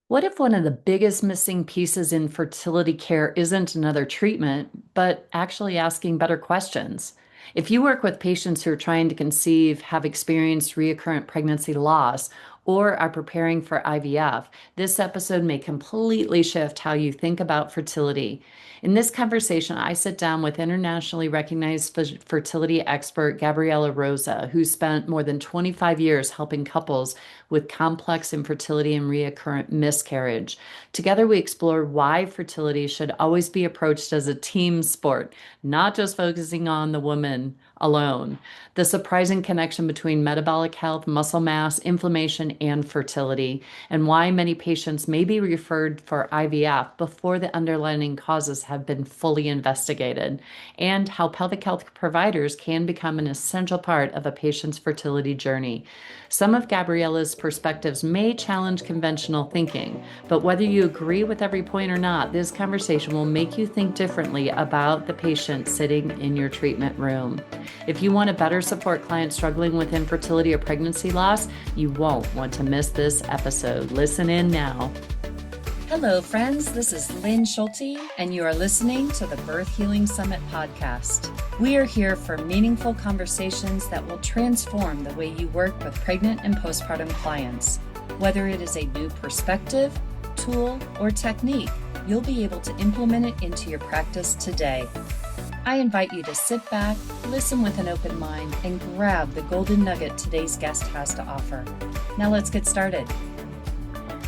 What if one of the biggest missing pieces in fertility care isn't another treatment, but actually asking better questions? If you work with patients who are trying to conceive, have experienced recurrent pregnancy loss, or are preparing for IVF, this episode may completely shift how you think about fertility. In this conversation, I sit down with internationally recognized fertility expert Gabriela Rosa, who spent more than 25 years helping couples with complex infertility and recurrent miscarriage. Together, we explore why fertility should always be approached as a team sport, not just focusing on the woman alone. The surprising connection between metabolic health, muscle mass, inflammation, and fertility, and why many patients may be referred for IVF before the underlying causes have been fully investigated, and how pelvic health providers can become an essential part of a patient's fertility journey. Some of Gabriela's perspectives may challenge conventional thinking, but whether you agree with every point or not, this conversation will make you think differently about the patient sitting in your treatment room. If you want to better support clients struggling with infertility or pregnancy loss, you won't want to miss this episode. Listen in now. Hello, friends. This is Lynn Schulte, and you are listening to the Birth Healing Summit podcast. We are here for meaningful conversations that will transform the way you work with pregnant and postpartum clients. Whether it is a new perspective, tool, or technique, you'll be able to implement it into your practice today. I invite you to sit back, listen with an open mind, and grab the golden nugget today's guest has to offer. Now let's get started.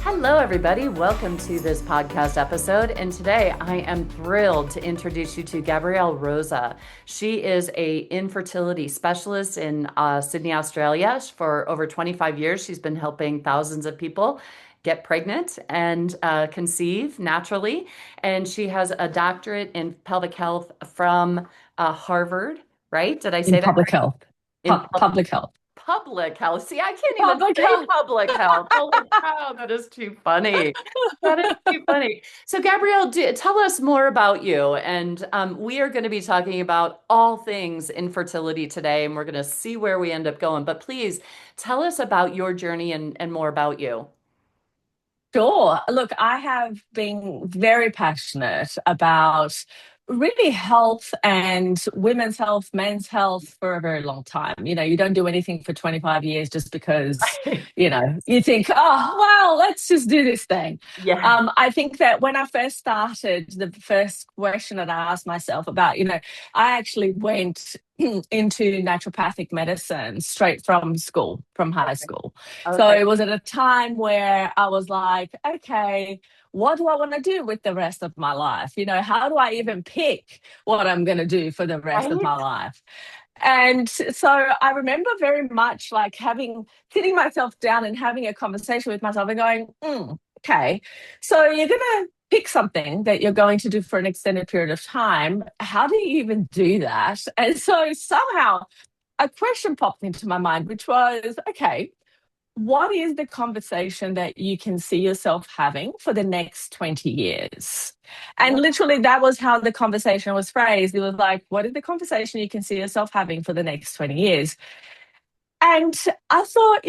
Hello, everybody. Welcome to this podcast episode. And today I am thrilled to introduce you to Gabriela Rosa. She is an infertility specialist in Sydney, Australia. For over 25 years, she's been helping thousands of people get pregnant and conceive naturally. And she has a doctorate in pelvic health from Harvard, right? Did I In say that public right? health. In Public health. public health. See, I can't even Public say health. public health. Holy cow, that is too funny. That is too funny. So, Gabrielle, tell us more about you. And we are going to be talking about all things infertility today, and we're going to see where we end up going. But please tell us about your journey and more about you. Sure. Look, I have been very passionate about really health and women's health, men's health for a very long time. You don't do anything for 25 years just because, you think, oh, well, let's just do this thing. Yeah. I think that when I first started, the first question that I asked myself about, I actually went into naturopathic medicine straight from school, from high school. So Okay. it was at a time where I was like, okay, what do I want to do with the rest of my life? How do I even pick what I'm going to do for the rest of Right. my life? And so I remember very much like sitting myself down and having a conversation with myself and going, okay, so you're going to pick something that you're going to do for an extended period of time. How do you even do that? And so somehow a question popped into my mind, which was, okay, what is the conversation that you can see yourself having for the next 20 years? And Wow. literally, that was how the conversation was phrased. It was like, what is the conversation you can see yourself having for the next 20 years? And I thought,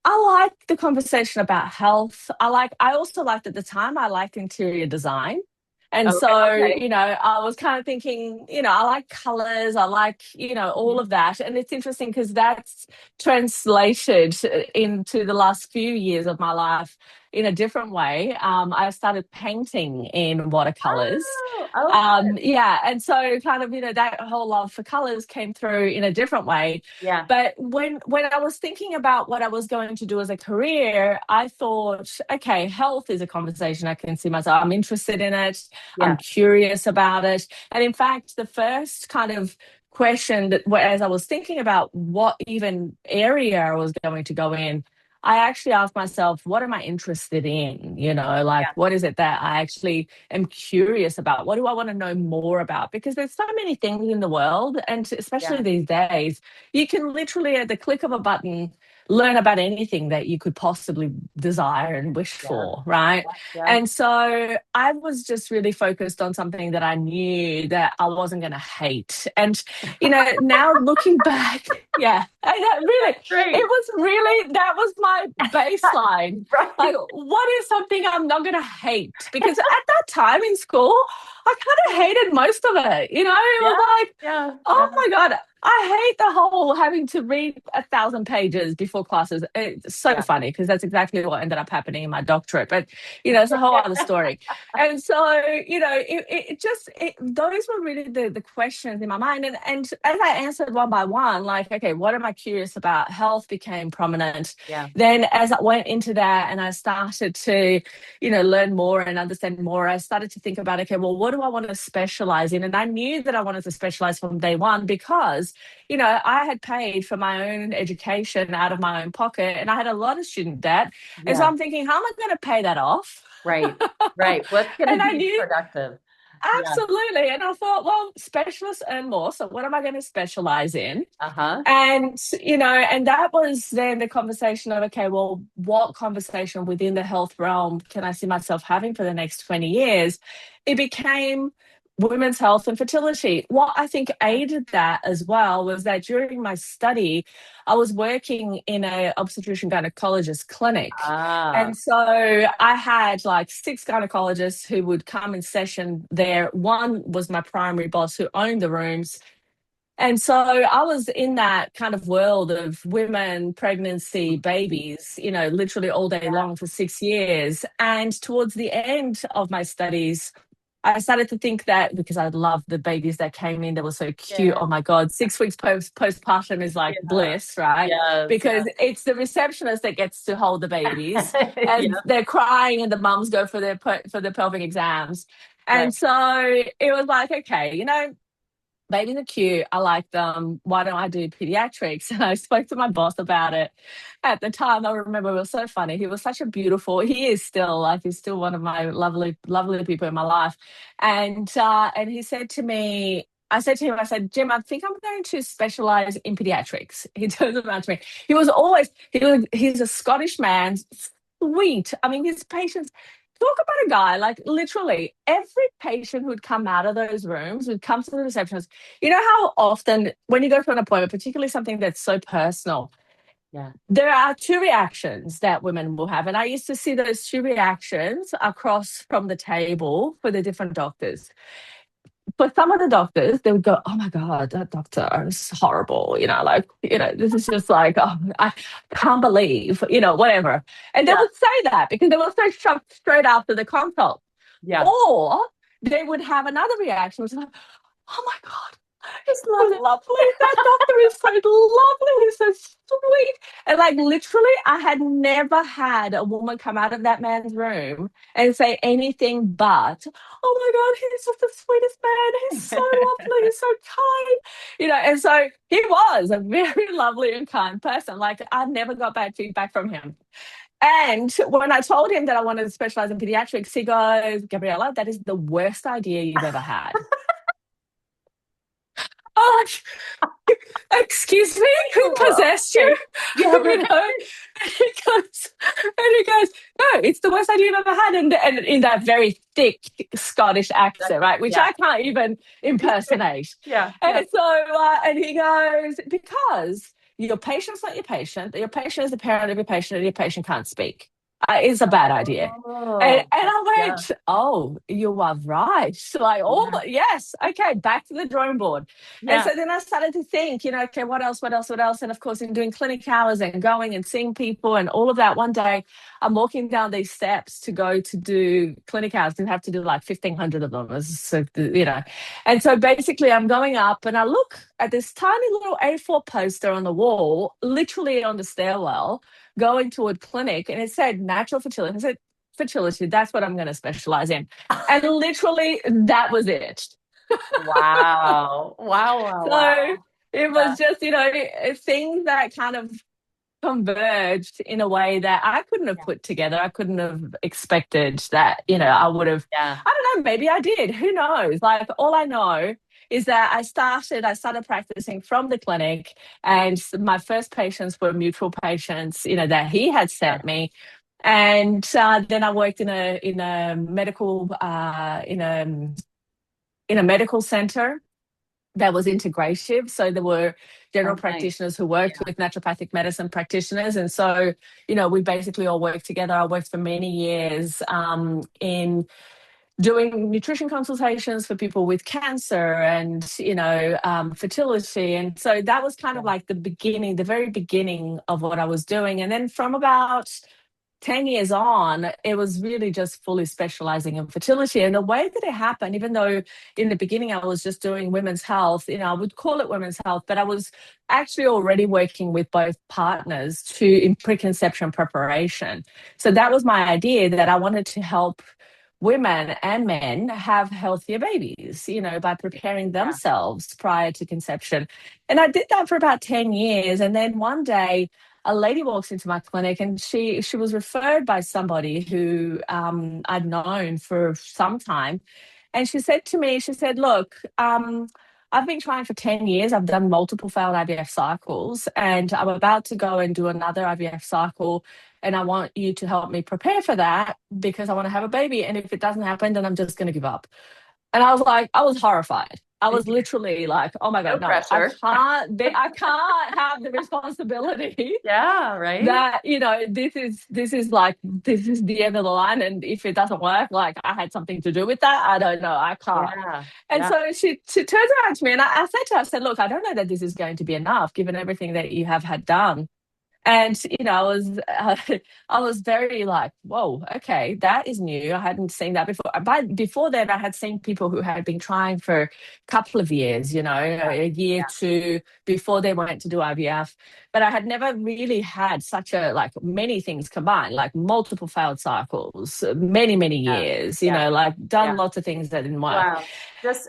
I like the conversation about health. I also liked at the time, I liked interior design. And Okay. so, Okay. I was kind of thinking, I like colors, I like, all of that. And it's interesting because that's translated into the last few years of my life in a different way. I started painting in watercolors. Oh, okay. Yeah. And so kind of, that whole love for colors came through in a different way. Yeah. But when I was thinking about what I was going to do as a career, I thought, okay, health is a conversation I can see myself. I'm interested in it. I'm Yeah. curious about it. And in fact, the first kind of question that as I was thinking about what even area I was going to go in, I actually asked myself, what am I interested in? Like Yeah. what is it that I actually am curious about? What do I want to know more about? Because there's so many things in the world, and especially Yeah. these days, you can literally at the click of a button learn about anything that you could possibly desire and wish Yeah. for, right? Yeah. And so I was just really focused on something that I knew that I wasn't going to hate. And, now looking back, yeah, and that really, Great. it was really, that was my baseline. Right. Like, what is something I'm not going to hate? Because at that time in school, I kind of hated most of it. It Yeah. was like, Yeah. oh Yeah. my God, I hate the whole having to read 1,000 pages before classes. It's so Yeah. funny because that's exactly what ended up happening in my doctorate. But, it's a whole other story. And so, those were really the questions in my mind. And as I answered one by one, like, okay, what am I curious about? Health became prominent. Yeah. Then as I went into that and I started to, learn more and understand more, I started to think about, okay, well, what do I want to specialize in? And I knew that I wanted to specialize from day one because, I had paid for my own education out of my own pocket and I had a lot of student debt. And so Yeah. I'm thinking, how am I going to pay that off? Right. Right. What's going to And I be knew productive? Yeah. absolutely. And I thought, well, specialists earn more. So what am I going to specialize in? Uh-huh. And, and that was then the conversation of, okay, well, what conversation within the health realm can I see myself having for the next 20 years? It became women's health and fertility. What I think aided that as well was that during my study, I was working in a obstetrician gynecologist clinic. Ah, And so I had like 6 gynecologists who would come in session there. One was my primary boss who owned the rooms. And so I was in that kind of world of women, pregnancy, babies, literally all day yeah. long for 6 years. And towards the end of my studies, I started to think that because I loved the babies that came in, they were so cute. Yeah. Oh my God, 6 weeks postpartum is like Yeah. bliss, right? Yes. Because it's the receptionist that gets to hold the babies, Yeah. and Yeah. they're crying, and the mums go for their pelvic exams. Right. And so it was like, okay, babies are cute. I like them. Why don't I do pediatrics? And I spoke to my boss about it. At the time, I remember it was so funny. He was such a beautiful, he is still like, he's still one of my lovely, lovely people in my life. And he said to me, I said to him, I said, Jim, I think I'm going to specialize in pediatrics. He turns around to me. He's a Scottish man, sweet. I mean, his patients, talk about a guy, like literally every patient who'd come out of those rooms would come to the receptionist. You know how often when you go for an appointment, particularly something that's so personal, Yeah. there are 2 reactions that women will have. And I used to see those 2 reactions across from the table for the different doctors. For some of the doctors, they would go, "Oh my God, that doctor is horrible." This is just like, oh, I can't believe, whatever. And they Yeah. would say that because they were so shocked straight after the consult. Yeah. Or they would have another reaction, which is like, "Oh my God, he's Love so it. lovely. That doctor is so lovely. He's so sweet." And like literally, I had never had a woman come out of that man's room and say anything but, "Oh my God, he's just the sweetest man. He's so lovely. He's so kind." And so he was a very lovely and kind person. Like I never got bad feedback from him. And when I told him that I wanted to specialize in pediatrics, he goes, "Gabriela, that is the worst idea you've ever had." Oh, excuse me, who Well, possessed you? okay. Yeah. you know, and he goes, "No, it's the worst idea you've ever had," and in that very thick Scottish accent, right, which Yeah. I can't even impersonate. Yeah. Yeah. And so, and he goes, "Because your patient's not your patient. Your patient is the parent of your patient, and your patient can't speak. It's a bad idea." And Oh, I yeah. went, "Oh, you are right." So like, oh, Yeah. yes, okay, back to the drawing board. And Yeah. so then I started to think, okay, what else, what else, what else? And of course, in doing clinic hours and going and seeing people and all of that, one day I'm walking down these steps to go to do clinic hours and have to do like 1,500 of them. And so basically I'm going up and I look at this tiny little A4 poster on the wall, literally on the stairwell, going toward clinic, and it said natural fertility. I said, fertility, that's what I'm going to specialize in. And literally that was it. Wow. Wow. Wow. So Wow. it Yeah. was just, things that kind of converged in a way that I couldn't have Yeah. put together. I couldn't have expected that, I would have, Yeah. I don't know, maybe I did. Who knows? Like, all I know is that I started practicing from the clinic, and my first patients were mutual patients, that he had Yeah. sent me. And then I worked in a medical center that was integrative. So there were general Oh, nice. practitioners who worked Yeah. with naturopathic medicine practitioners. And so, we basically all worked together. I worked for many years in doing nutrition consultations for people with cancer and, fertility. And so that was kind of Yeah. like the very beginning of what I was doing. And then from about 10 years on, it was really just fully specializing in fertility. And the way that it happened, even though in the beginning I was just doing women's health, I would call it women's health, but I was actually already working with both partners in preconception preparation. So that was my idea, that I wanted to help women and men have healthier babies, by preparing Yeah. themselves prior to conception. And I did that for about 10 years. And then one day, a lady walks into my clinic, and she was referred by somebody who I'd known for some time. And she said to me, she said, look, I've been trying for 10 years. I've done multiple failed IVF cycles, and I'm about to go and do another IVF cycle. And I want you to help me prepare for that because I want to have a baby. And if it doesn't happen, then I'm just going to give up. And I was horrified. I was literally like, oh my No God, no, I pressure. can't have the responsibility Yeah, right? that, this is the end of the line. And if it doesn't work, like I had something to do with that. I don't know. I can't. Yeah. And Yeah. so she turns around to me, and I said to her, I said, look, I don't know that this is going to be enough given everything that you have had done. And I was very like, whoa, okay, that is new. I hadn't seen that before. But before that, I had seen people who had been trying for a couple of years, a year, Yeah. two, before they went to do IVF. But I had never really had such like many things combined, like multiple failed cycles, many, many Yeah. years, Yeah. like done Yeah. lots of things that didn't work. Wow.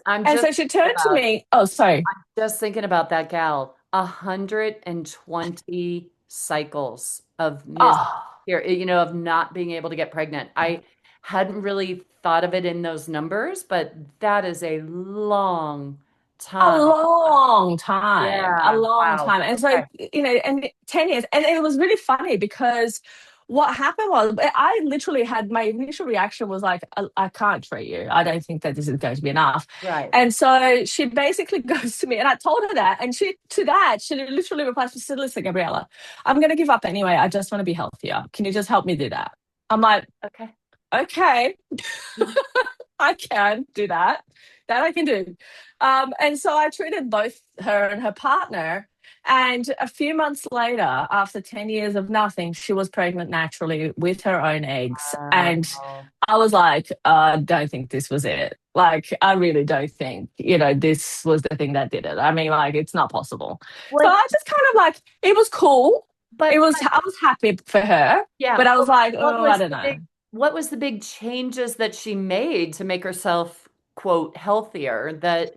I'm And just so she turned to about me. Oh, sorry. just thinking about that gal. 120 cycles of Oh, here, of not being able to get pregnant. I hadn't really thought of it in those numbers, but that is a long a time. long time, a Yeah. long Wow. time. And so, Okay. and 10 years. And it was really funny because what happened was I literally had my initial reaction was like, I can't treat you. I don't think that this is going to be enough. Right. And so she basically goes to me, and I told her that. And she literally replies, she said, listen, Gabriela, I'm going to give up anyway. I just want to be healthier. Can you just help me do that? I'm like, Okay. okay. I can do that. That I can do. And so I treated both her and her partner. And a few months later, after 10 years of nothing, she was pregnant naturally with her own eggs. And Wow. I was like, I don't think this was it. Like, I really don't think, this was the thing that did it. I mean, like, it's not possible. So What, I just kind of like, it was cool. but I was happy for her, yeah, but I was but like, oh, I don't know. what was the big changes that she made to make herself, quote, healthier that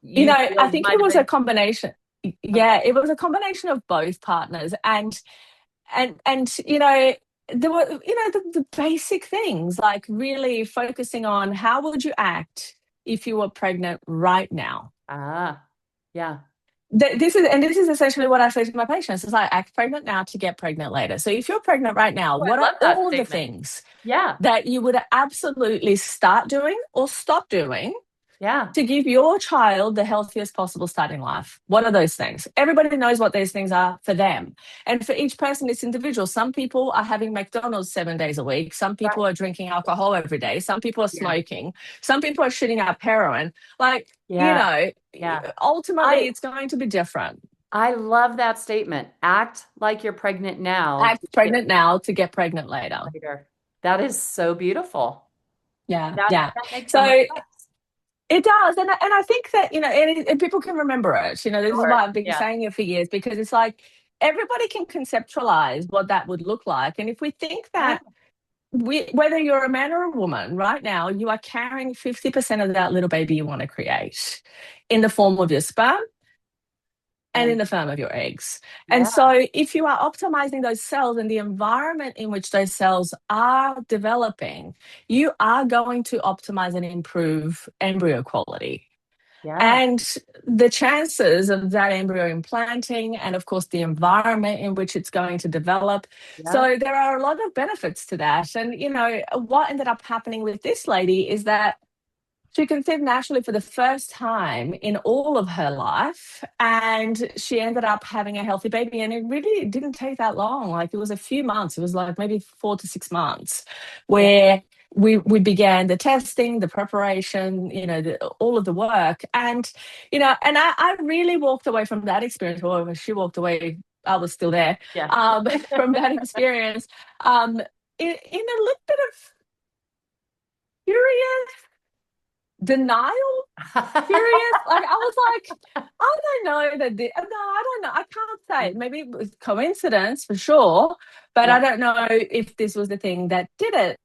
you I feel think might it have was a been combination. okay? Yeah, it was a combination of both partners, and there were the basic things like really focusing on how would you act if you were pregnant right now. Ah, yeah. This is essentially what I say to my patients. It's like act pregnant now to get pregnant later. So if you're pregnant right now, Oh, I what are love that all of the statement. things Yeah, that you would absolutely start doing or stop doing yeah, to give your child the healthiest possible start in life? What are those things? Everybody knows what those things are for them. And for each person, it's individual. Some people are having McDonald's 7 days a week. Some people right. are drinking alcohol every day. Some people are Yeah, smoking. Some people are shooting up heroin. Like, yeah, yeah. ultimately, I it's going to be different. I love that statement. Act like you're pregnant now Act to get pregnant now to get pregnant later. later. That is so beautiful. Yeah, That yeah. that makes so much So sense. it does, and I think that and people can remember it. This is Sure. why I've been Yeah. saying it for years, because it's like everybody can conceptualize what that would look like, and if we think Yeah. that whether you're a man or a woman, right now you are carrying 50% of that little baby you want to create in the form of your sperm and And in the form of your eggs. And yeah. so, if you are optimizing those cells and the environment in which those cells are developing, you are going to optimize and improve embryo quality. Yeah. And the chances of that embryo implanting, and of course the environment in which it's going to develop. Yeah. So there are a lot of benefits to that. And, what ended up happening with this lady is that she conceived naturally for the first time in all of her life, and she ended up having a healthy baby. And it really didn't take that long. Like, it was a few months. It was like maybe 4 to 6 months Yeah. where we began the testing, the preparation, all of the work. And, I really walked away from that experience. Well, she walked away, I was still there, Yeah. from that experience, in a little bit of curious denial. Curious, like I was like, I don't know that. No, I don't know. I can't say. Maybe it was coincidence for sure, but Yeah. I don't know if this was the thing that did it.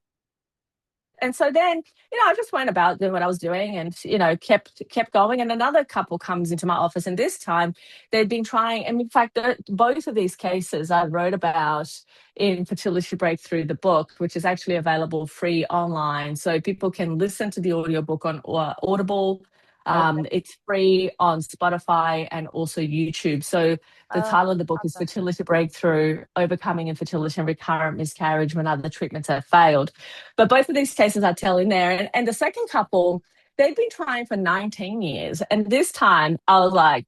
And so then, I just went about doing what I was doing, and kept going. And another couple comes into my office, and this time they'd been trying. And in fact, both of these cases I wrote about in Fertility Breakthrough, the book, which is actually available free online, so people can listen to the audiobook on Audible. Okay. It's free on Spotify and also YouTube. So the Oh, title of the book is awesome. Fertility Breakthrough: Overcoming Infertility and Recurrent Miscarriage When Other Treatments Have Failed. But both of these cases I tell in there. And the second couple, they've been trying for 19 years. And this time I was like,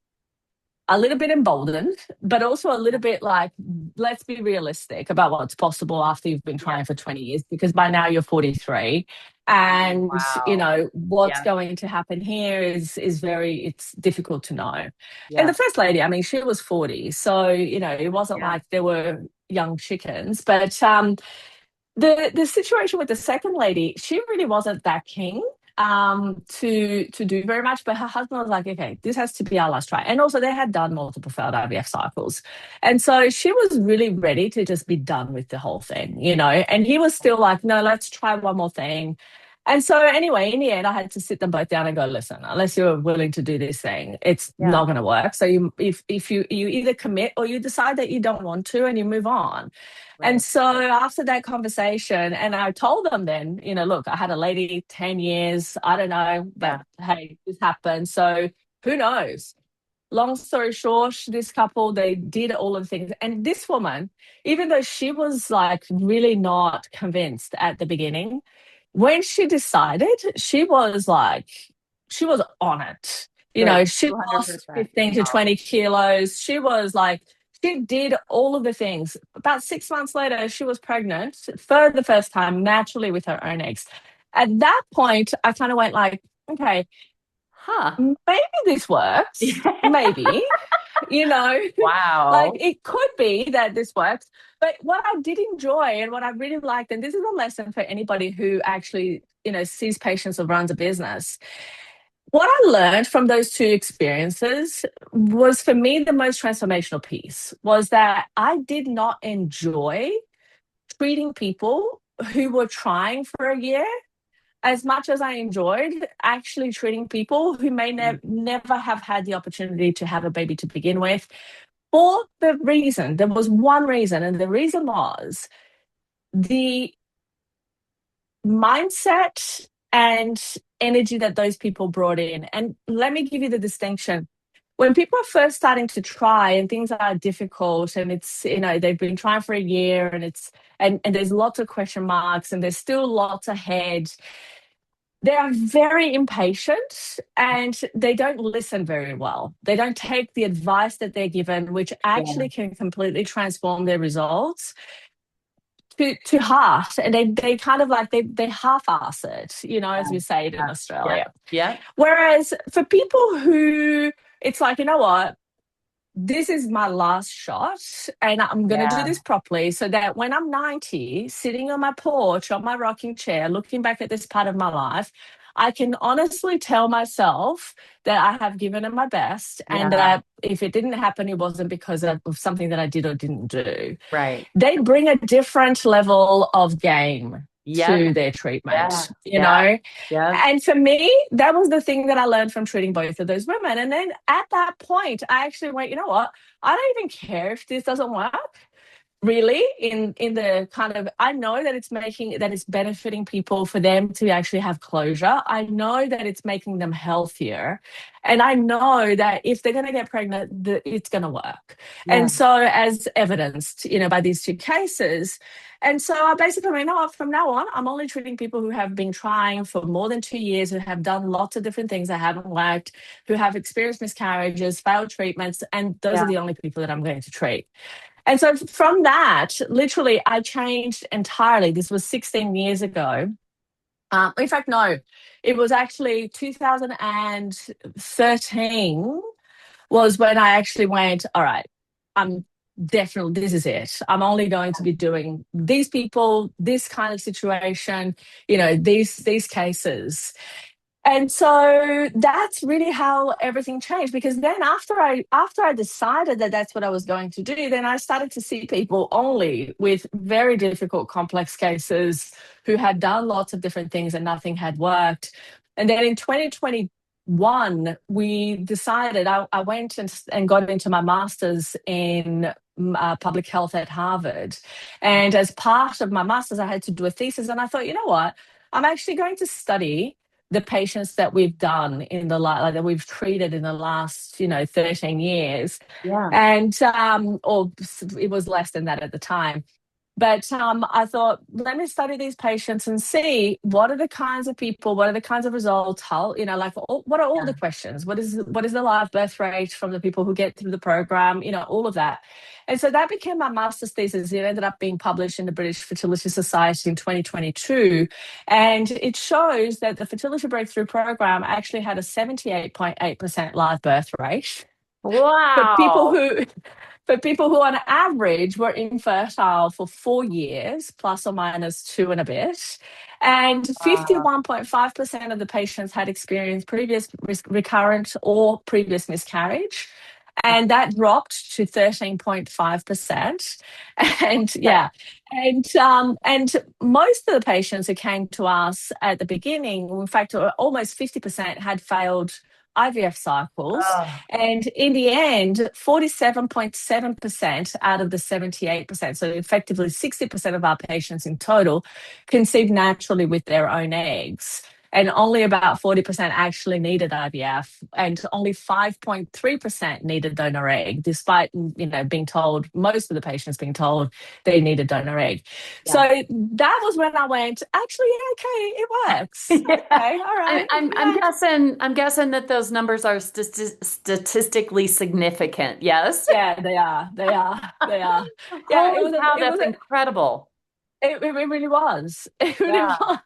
a little bit emboldened, but also a little bit like, let's be realistic about what's possible after you've been Yeah. trying for 20 years, because by now you're 43. And, Wow. what's Yeah. going to happen here is it's difficult to know. And the Yeah. first lady, I mean, she was 40. So, it wasn't Yeah. like there were young chickens. But the situation with the second lady, she really wasn't that keen to do very much, but her husband was like, okay, this has to be our last try. And also they had done multiple failed IVF cycles, and so she was really ready to just be done with the whole thing, and he was still like, no, let's try one more thing. And so anyway, in the end I had to sit them both down and go, listen, unless you're willing to do this thing, it's Yeah. not going to work. So if you either commit or you decide that you don't want to, and you move on. And Right. so after that conversation, and I told them then, look, I had a lady 10 years, I don't know, but Yeah. hey, this happened. So who knows? Long story short, this couple, they did all of the things. And this woman, even though she was like really not convinced at the beginning, when she decided, she was on it. Good. She lost 200%. 15 to Wow. 20 kilos. She was like, she did all of the things. About 6 months later, she was pregnant for the first time, naturally with her own eggs. At that point, I kind of went like, okay, Huh. maybe this works. Maybe, you know, like Wow. it could be that this works. But what I did enjoy and what I really liked, and this is a lesson for anybody who actually, sees patients or runs a business. What I learned from those two experiences was, for me, the most transformational piece was that I did not enjoy treating people who were trying for a year as much as I enjoyed actually treating people who may never have had the opportunity to have a baby to begin with. For the reason, there was one reason, and the reason was the mindset and energy that those people brought in. And let me give you the distinction. When people are first starting to try and things are difficult, and it's, they've been trying for a year, and and there's lots of question marks, and there's still lots ahead, they are very impatient and they don't listen very well. They don't take the advice that they're given, which Yeah. actually can completely transform their results, to heart. And they kind of like they half-ass it, as we say it in Yeah. Yeah. Australia. Yeah. Whereas for people who, it's like, you know what, this is my last shot, and I'm going to do Yeah. this properly so that when I'm 90, sitting on my porch, on my rocking chair, looking back at this part of my life, I can honestly tell myself that I have given it my best, and Yeah. that if it didn't happen, it wasn't because of something that I did or didn't do. Right. They bring a different level of game Yep. to their Yeah. treatment, Yeah. Yep. And for me, that was the thing that I learned from treating both of those women. And then at that point, I actually went, you know what? I don't even care if this doesn't work. really in the kind of, I know that it's benefiting people for them to actually have closure. I know that it's making them healthier, and I know that if they're going to get pregnant, it's going to work. Yeah. And so, as evidenced, by these two cases. And so I basically went, no, from now on, I'm only treating people who have been trying for more than 2 years, who have done lots of different things that haven't worked, who have experienced miscarriages, failed treatments, and those are Yeah. the only people that I'm going to treat. And so from that, literally, I changed entirely. This was 16 years ago. In fact, no, it was actually 2013 was when I actually went, all right, I'm definitely, this is it. I'm only going to be doing these people, this kind of situation, these cases. And so that's really how everything changed, because then after I decided that that's what I was going to do, then I started to see people only with very difficult complex cases who had done lots of different things and nothing had worked. And then in 2021 we decided, I went and got into my master's in public health at Harvard. And as part of my master's I had to do a thesis, and I thought, you know what, I'm actually going to study the patients that we've done like that we've treated in the last 13 years. Yeah. And or it was less than that at the time. But I thought, let me study these patients and see what are the kinds of people, what are the kinds of results, how, like, what are all Yeah. the questions? What is the live birth rate from the people who get through the program? All of that. And so that became my master's thesis. It ended up being published in the British Fertility Society in 2022. And it shows that the Fertility Breakthrough Program actually had a 78.8% live birth rate for people Wow. who for people who on average were infertile for 4 years, plus or minus two and a bit. And Uh, 51.5% of the patients had experienced previous recurrent or previous miscarriage. And that dropped to 13.5%. And okay. yeah, and most of the patients who came to us at the beginning, in fact, almost 50% had failed IVF cycles. Oh, And in the end, 47.7% out of the 78%, so effectively 60% of our patients in total, conceived naturally with their own eggs. And only about 40% actually needed IVF, and only 5.3% needed donor egg, despite being told, most of the patients being told they needed donor egg. So yeah. that was when I went, actually, yeah, okay, it works. Yeah. Okay, all I'm, right, I'm, I'm yeah. guessing, I'm guessing that those numbers are statistically significant. Yes. Yeah, they are. They are. They are. Yeah, Holy cow, that's incredible. it really was. It really Yeah, was.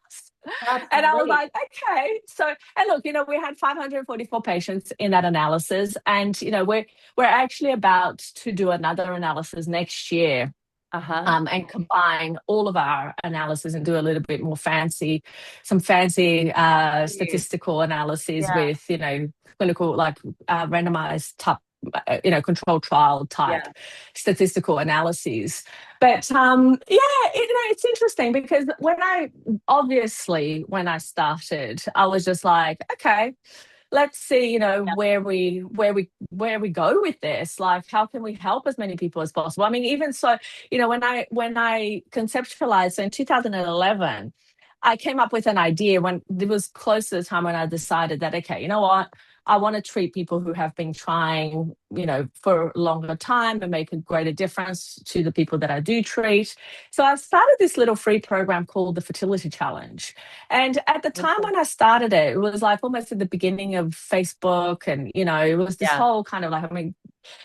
that's And I was great. like, okay. So, and look, we had 544 patients in that analysis, and we're actually about to do another analysis next year, Uh-huh. and combine all of our analysis and do a little bit more some fancy Jeez. statistical analyses Yeah, with, clinical, like randomized type, control trial type yeah, statistical analyses. But yeah, it's interesting because when I started, I was just like, okay, let's see, yeah, where we go with this. Like, how can we help as many people as possible? I mean, even so, when I conceptualized, so in 2011, I came up with an idea when it was close to the time when I decided that, okay, you know what, I want to treat people who have been trying, for a longer time and make a greater difference to the people that I do treat. So I started this little free program called the Fertility Challenge. And at the time okay. when I started it, it was like almost at the beginning of Facebook. And, it was this Yeah, whole kind of like, I mean,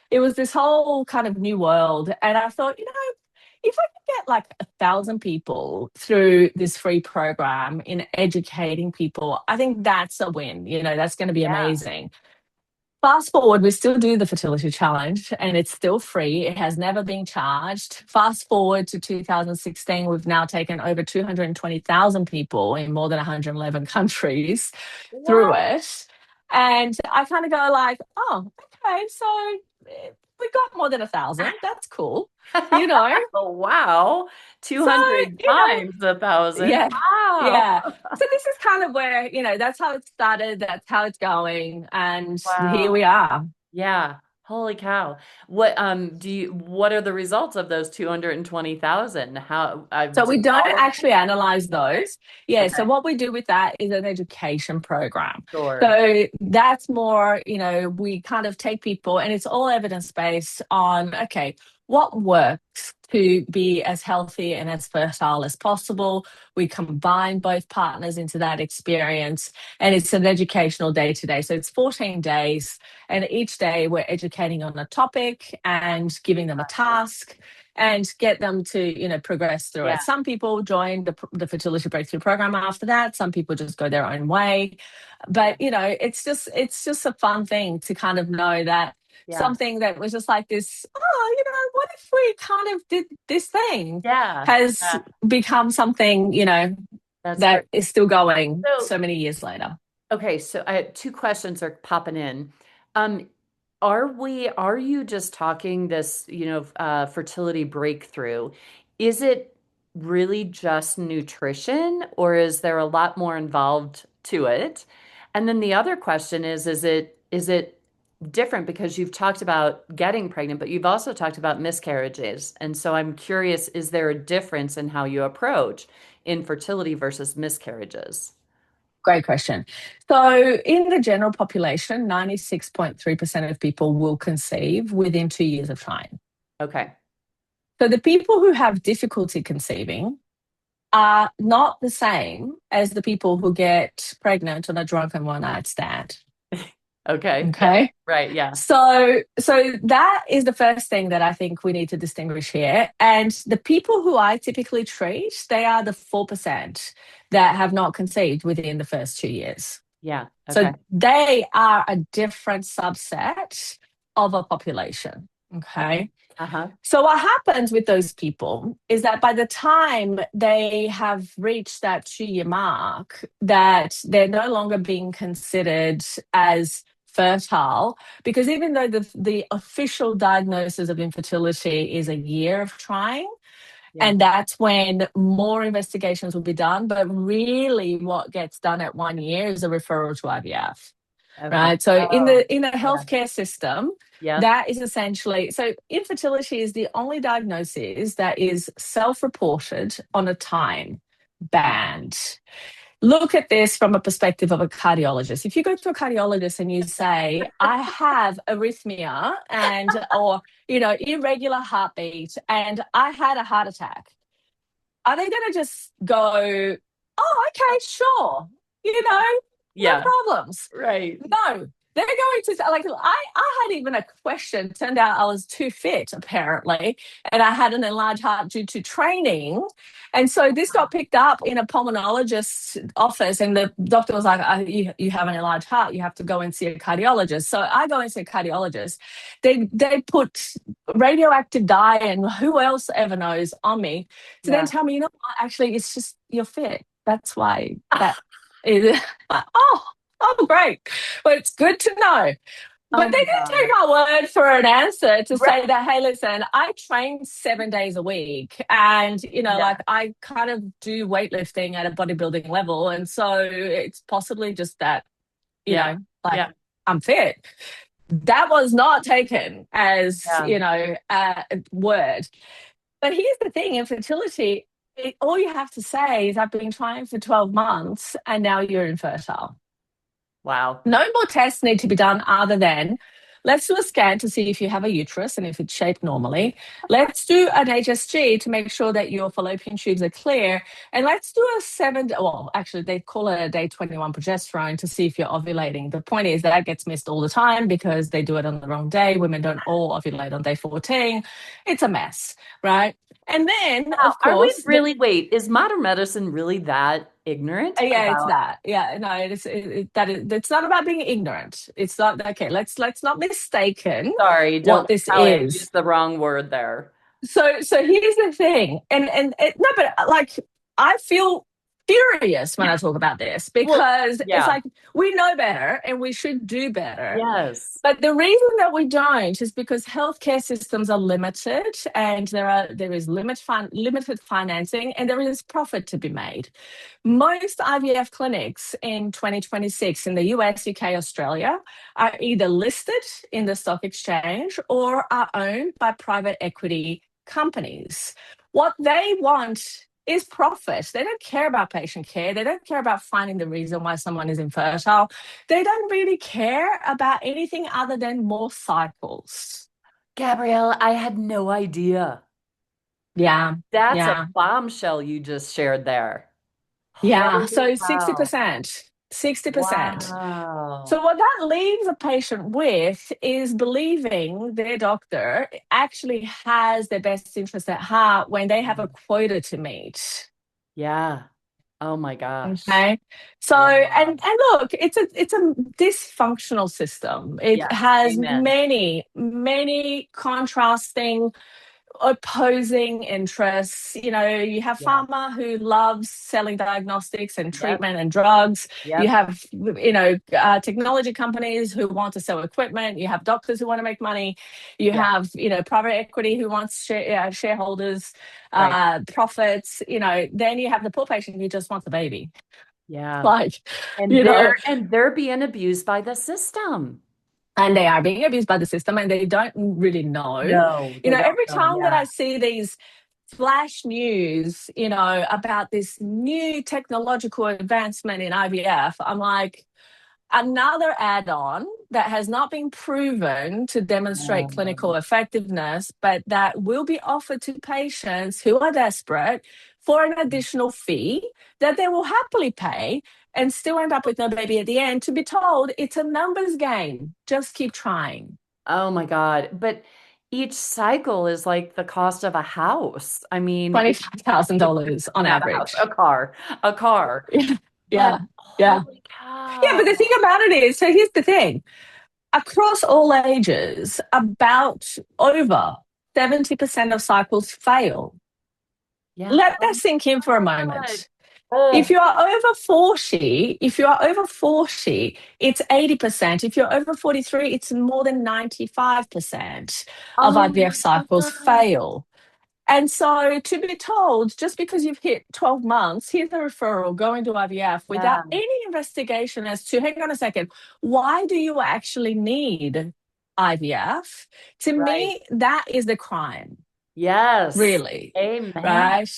it was this whole kind of new world. And I thought, if I could get like 1,000 people through this free program in educating people, I think that's a win. That's going to be yeah. amazing. Fast forward, we still do the fertility challenge and it's still free. It has never been charged. Fast forward to 2016, we've now taken over 220,000 people in more than 111 countries through What? it. And I kind of go like, oh, okay, so we got more than 1,000. That's cool, you know? Oh, wow. So, 200 you know, times 1,000. yeah, Wow. yeah. So this is kind of where, that's how it started. That's how it's going. And here Wow. we are. Yeah. Holy cow. What are the results of those 220,000? How So we did don't all of actually analyze those. Yeah. So Okay, what we do with that is an education program. sure. So that's more, we kind of take people and it's all evidence based on, okay, what works to be as healthy and as fertile as possible. We combine both partners into that experience and it's an educational day to day. So it's 14 days and each day we're educating on a topic and giving them a task and get them to progress through Yeah, it. Some people join the fertility breakthrough program after that. Some people just go their own way, yeah, but it's just a fun thing to kind of know that yeah, something that was just like this, oh, what if we kind of did this thing, yeah, has yeah. become something That's great. that is still going So, so many years later. okay, so I have two questions are popping in. Um, are you just talking this, fertility breakthrough? Is it really just nutrition, or is there a lot more involved to it? And then the other question is it different because you've talked about getting pregnant, but you've also talked about miscarriages. And so I'm curious, is there a difference in how you approach infertility versus miscarriages? Great question. So, in the general population, 96.3% of people will conceive within 2 years of trying. Okay. So, the people who have difficulty conceiving are not the same as the people who get pregnant on a drunken one night stand. Okay. Yeah. Okay. Right. Yeah. So that is the first thing that I think we need to distinguish here. And the people who I typically treat, they are the 4% that have not conceived within the first 2 years. Yeah. So Okay. they are a different subset of a population. Okay. Okay. Uh-huh. So what happens with those people is that by the time they have reached that 2 year mark, that they're no longer being considered as fertile, because even though the official diagnosis of infertility is a year of trying, Yeah. and that's when more investigations will be done. But really, what gets done at 1 year is a referral to IVF, Okay. right? So in Oh, the yeah. healthcare system, Yeah. that is essentially, so infertility is the only diagnosis that is self-reported on a time band. Look at this from a perspective of a cardiologist. If you go to a cardiologist and you say, I have arrhythmia and or irregular heartbeat and I had a heart attack, are they going to just go, oh, okay, sure, no Yeah. problems? Right. No, they're going to like. I had even a question. Turned out I was too fit apparently, and I had an enlarged heart due to training, and so this got picked up in a pulmonologist's office, and the doctor was like, "You have an enlarged heart. You have to go and see a cardiologist." So I go and see a cardiologist. They put radioactive dye and who else ever knows on me to then Yeah. tell me, what, actually, it's just you're fit. That's why that is. Oh, oh, great. Well, it's good to know. Oh But they my didn't take God. my word for an answer to Right. say that, hey, listen, I train 7 days a week and, Yeah. like I kind of do weightlifting at a bodybuilding level. And so it's possibly just that, Yeah. like Yeah. I'm fit. That was not taken as, Yeah. a word. But here's the thing, infertility, all you have to say is I've been trying for 12 months and now you're infertile. Wow. No more tests need to be done other than let's do a scan to see if you have a uterus and if it's shaped normally. Let's do an HSG to make sure that your fallopian tubes are clear. And let's do a well, actually, they call it a day 21 progesterone to see if you're ovulating. The point is that gets missed all the time because they do it on the wrong day. Women don't all ovulate on day 14. It's a mess, right? And then, Wow. of Are we course, really, wait, is modern medicine really that ignorant yeah, it's about? that. Yeah, no, it's not about being ignorant. It's not okay. Let's not mistaken Sorry, what don't this probably I is. used the wrong word there. So here's the thing, and no, but like I feel furious when I talk about this Well, because it's yeah. like we know better and we should do better. Yes. But the reason that we don't is because healthcare systems are limited and there is limited financing and there is profit to be made. Most IVF clinics in 2026 in the US, UK, Australia are either listed in the stock exchange or are owned by private equity companies. What they want is profit. They don't care about patient care. They don't care about finding the reason why someone is infertile. They don't really care about anything other than more cycles. Gabrielle, I had no idea. Yeah, That's a yeah. bombshell you just shared there. Yeah, Holy so cow. 60%, 60%. Wow. So what that leaves a patient with is believing their doctor actually has their best interest at heart when they have a quota to meet. Yeah. Oh my gosh. Okay. So Wow. and look, it's a dysfunctional system. It Yes. has Amen. many contrasting opposing interests. You know, you have Yeah. pharma who loves selling diagnostics and Yep. treatment and drugs. You Yep. have, technology companies who want to sell equipment. You have doctors who want to make money. You Yeah. have, private equity who wants shareholders, Right. profits. Then you have the poor patient who just wants a baby. Yeah. Like, And you know, they're being abused by the system. and they are being abused by the system and they don't really know. No, they don't Every know. time that Yeah. I see these flash news, about this new technological advancement in IVF, I'm like, another add-on that has not been proven to demonstrate clinical effectiveness, but that will be offered to patients who are desperate for an additional fee that they will happily pay and still end up with no baby at the end, to be told it's a numbers game. Just keep trying. Oh my God. But each cycle is like the cost of a house. I mean, $25,000 on not a house, average. a car. Yeah, But yeah, yeah. holy Yeah, but cow. the thing about it is, so here's the thing. Across all ages, about over 70% of cycles fail. Yeah. Let Oh that sink in for a my God. moment. If Oh, you are over 40, it's 80%. If you're over 43, it's more than 95% of oh IVF my cycles God. fail. And so to be told, just because you've hit 12 months, here's a referral, go into IVF without Yeah. any investigation as to, hang on a second, why do you actually need IVF? To Right. me, that is the crime, Yes. really, Amen. right?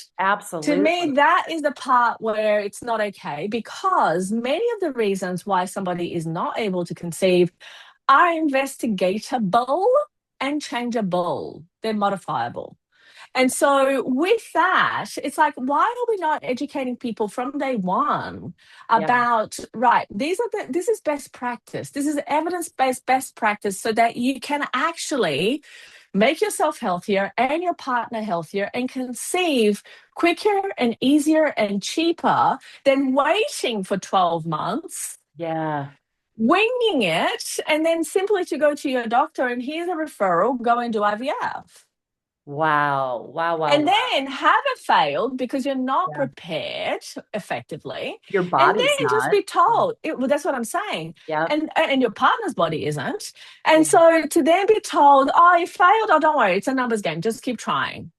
To me, Absolutely. that is the part where it's not okay, because many of the reasons why somebody is not able to conceive are investigatable and changeable. They're modifiable. And so, with that, it's like, why are we not educating people from day one Yeah. about, right, this is best practice. This is evidence-based best practice so that you can actually make yourself healthier and your partner healthier and conceive quicker and easier and cheaper than waiting for 12 months, Yeah. winging it, and then simply to go to your doctor and here's a referral, go and do IVF. Wow. Wow. Wow. And Wow. then have it failed because you're not Yeah. prepared effectively, Your and body's then just not. be told well, that's what I'm saying, Yep. and your partner's body isn't, Yeah. and so to then be told, oh, you failed, oh, don't worry, it's a numbers game, just keep trying,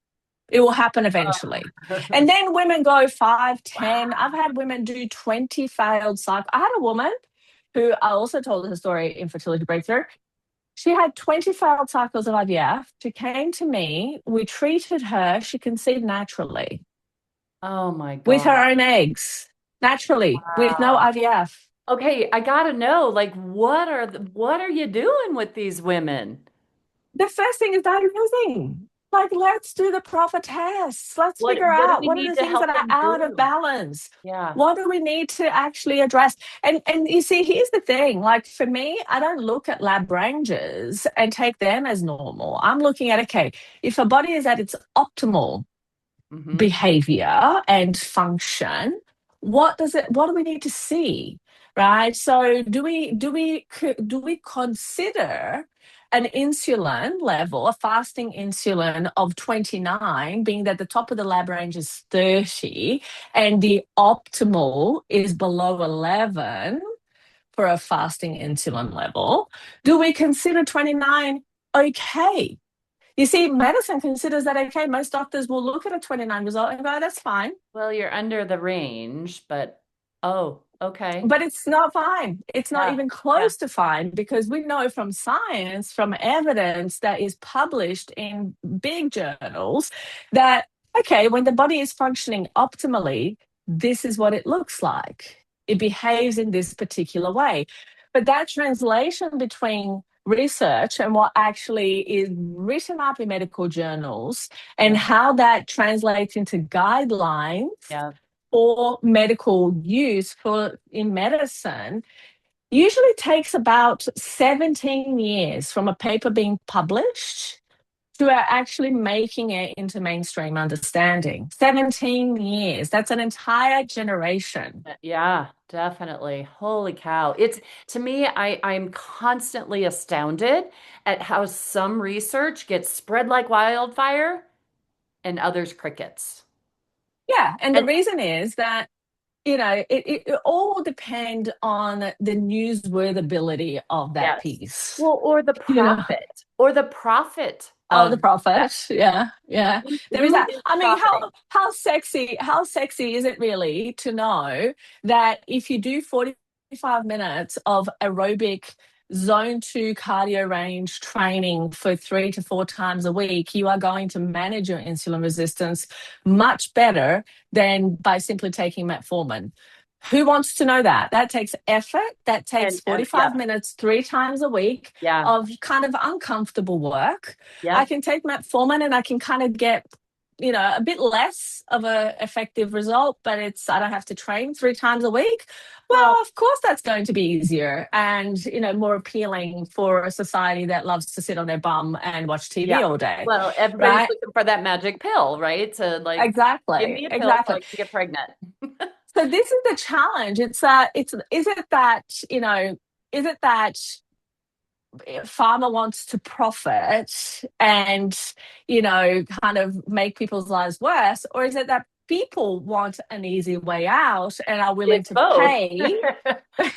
it will happen eventually. And then women go 5, 10. I've Wow. had women do 20 failed cycles. I had a woman who I also told her story in Fertility Breakthrough. She had 20 failed cycles of IVF. She came to me. We treated her. She conceived naturally Oh my with her God. own eggs, naturally, with no Wow. IVF. Okay, I gotta know, like, what are you doing with these women? The first thing is diagnosing. Like, let's do the proper tests. Let's figure What do out we what are need the to things that help are them out of through? balance. Yeah. What do we need to actually address? And you see, here's the thing. Like for me, I don't look at lab ranges and take them as normal. I'm looking at, okay, if a body is at its optimal Hmm. behavior and function, what do we need to see, right? So do we consider an insulin level, a fasting insulin of 29, being that the top of the lab range is 30 and the optimal is below 11 for a fasting insulin level, do we consider 29 okay? You see, medicine considers that okay. Most doctors will look at a 29 result and go, that's fine. Well, you're under the range, but oh, okay. But it's not fine. It's not Yeah. even Yeah. close to fine because we know from science, from evidence that is published in big journals, that, okay, when the body is functioning optimally, this is what it looks like. It behaves in this particular way. But that translation between research and what actually is written up in medical journals and Yeah. how that translates into guidelines Yeah. for medical use for in medicine usually takes about 17 years from a paper being published to actually making it into mainstream understanding. 17 years. That's an entire generation. Yeah, definitely. Holy cow. It's to me, I'm constantly astounded at how some research gets spread like wildfire and others crickets. Yeah. And the And reason is that, it all will depend on the newsworthability of that yes. piece. Well, or the profit Oh, the of that. profit. Yeah, yeah. There is Who that. is I mean, profiting? how sexy is it really to know that if you do 45 minutes of aerobic zone 2 cardio range training for 3 to 4 times a week, you are going to manage your insulin resistance much better than by simply taking metformin. Who wants to know that? That takes effort. That takes And 45 yeah, minutes 3 times a week yeah, of kind of uncomfortable work. I yeah. can take metformin and I can kind of get, a bit less of a effective result, but I don't have to train 3 times a week. Well, Well, of course that's going to be easier and, more appealing for a society that loves to sit on their bum and watch TV yeah. all day, Well, everybody's right? looking for that magic pill, right? To like, give Exactly, me a pill so exactly. I can get pregnant. So this is the challenge. It's that it's is it that farmer wants to profit and kind of make people's lives worse, or is it that people want an easy way out and are willing It's to both. pay?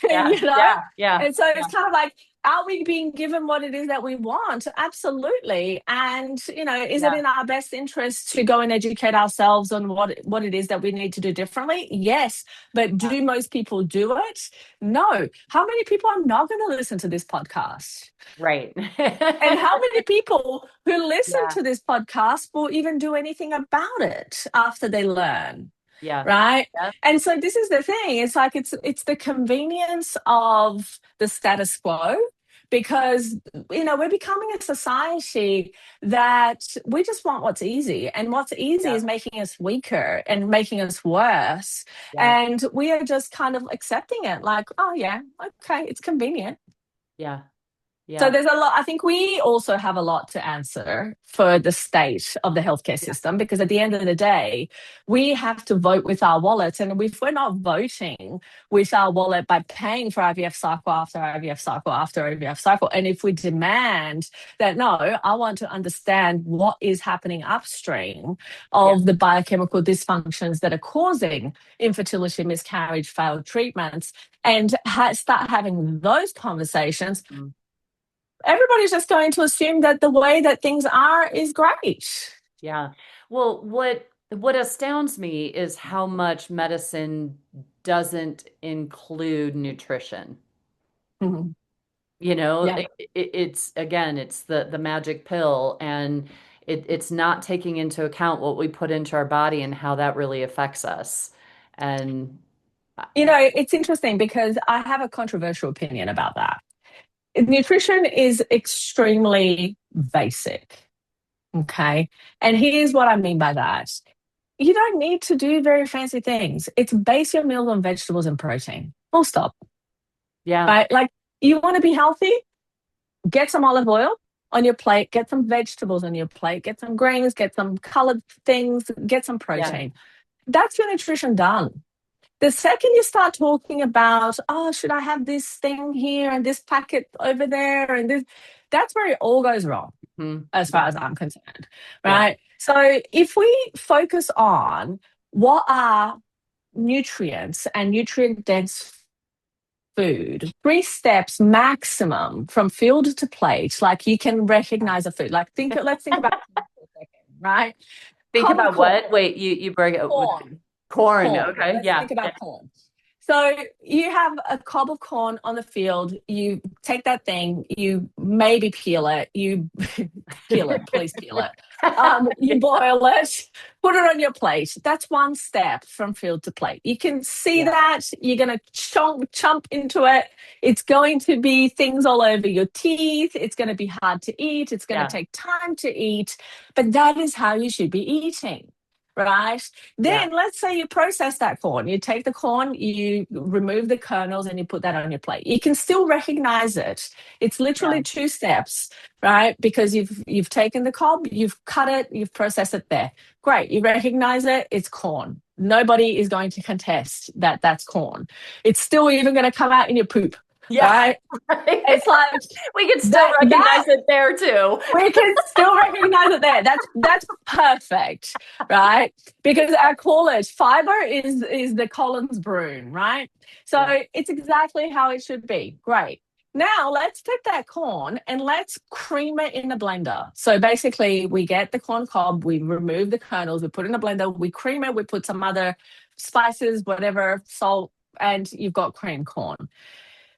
Yeah, you know yeah, yeah, and so yeah, it's kind of like, are we being given what it is that we want? Absolutely. And is it yeah, in our best interest to go and educate ourselves on what it is that we need to do differently? Yes. But yeah. do most people do it? No. How many people are not going to listen to this podcast? Right. And how many people who listen Yeah, to this podcast will even do anything about it after they learn? yeah, Right. yeah, And so this is the thing. It's like it's the convenience of the status quo because we're becoming a society that we just want what's easy. And what's easy yeah, is making us weaker and making us worse. yeah, And we are just kind of accepting it like, oh yeah, okay, it's convenient. yeah, So yeah, there's a lot. I think we also have a lot to answer for the state of the healthcare yeah, system because at the end of the day, we have to vote with our wallets. And if we're not voting with our wallet by paying for IVF cycle after IVF cycle after IVF cycle, and if we demand that, no, I want to understand what is happening upstream yeah. of the biochemical dysfunctions that are causing infertility, miscarriage, failed treatments, and start having those conversations, Mm. everybody's just going to assume that the way that things are is great. Yeah. Well, what astounds me is how much medicine doesn't include nutrition. Mhm. You know, Yeah. it's again, it's the magic pill, and it's not taking into account what we put into our body and how that really affects us. And It's interesting because I have a controversial opinion about that. Nutrition is extremely basic. Okay. And here's what I mean by that. You don't need to do very fancy things. It's base your meals on vegetables and protein. Full stop. yeah, Right? Like, you want to be healthy? Get some olive oil on your plate, get some vegetables on your plate, get some greens, get some colored things, get some yeah, protein. That's your nutrition done. The second you start talking about, oh, should I have this thing here and this packet over there and this, that's where it all goes wrong, Mhm. as far Yeah. as I'm concerned, Yeah. right? So if we focus on what are nutrients and nutrient dense food, 3 steps maximum from field to plate, like you can recognize a food. Like let's think about corn for a second, right? Think Cob of about corn, what? Wait, you break it with corn, corn. corn. Okay. Let's Yeah. think Yeah. about corn. So you have a cob of corn on the field. You take that thing, you maybe peel it, you peel it, please peel it. You boil it, put it on your plate. That's one step from field to plate. You can see Yeah. that. You're going to chomp into it. It's going to be things all over your teeth. It's going to be hard to eat. It's going to Yeah. take time to eat. But that is how you should be eating, right? Yeah. Then let's say you process that corn. You take the corn, you remove the kernels, and you put that on your plate. You can still recognize it. It's Yeah. literally 2 steps, right? Because you've taken the cob, you've cut it, you've processed it there. Great, you recognize it. It's corn. Nobody is going to contest that that's corn. It's still even going to come out in your poop, Yeah. right? It's like We can still that recognize it there too. we can still recognize it there. That's perfect, right? Because our college fiber is the Collins Broom, right? So Yeah. it's exactly how it should be. Great. Now let's take that corn and let's cream it in the blender. So basically, we get the corn cob, we remove the kernels, we put it in a blender, we cream it, we put some other spices, whatever, salt, and you've got cream corn.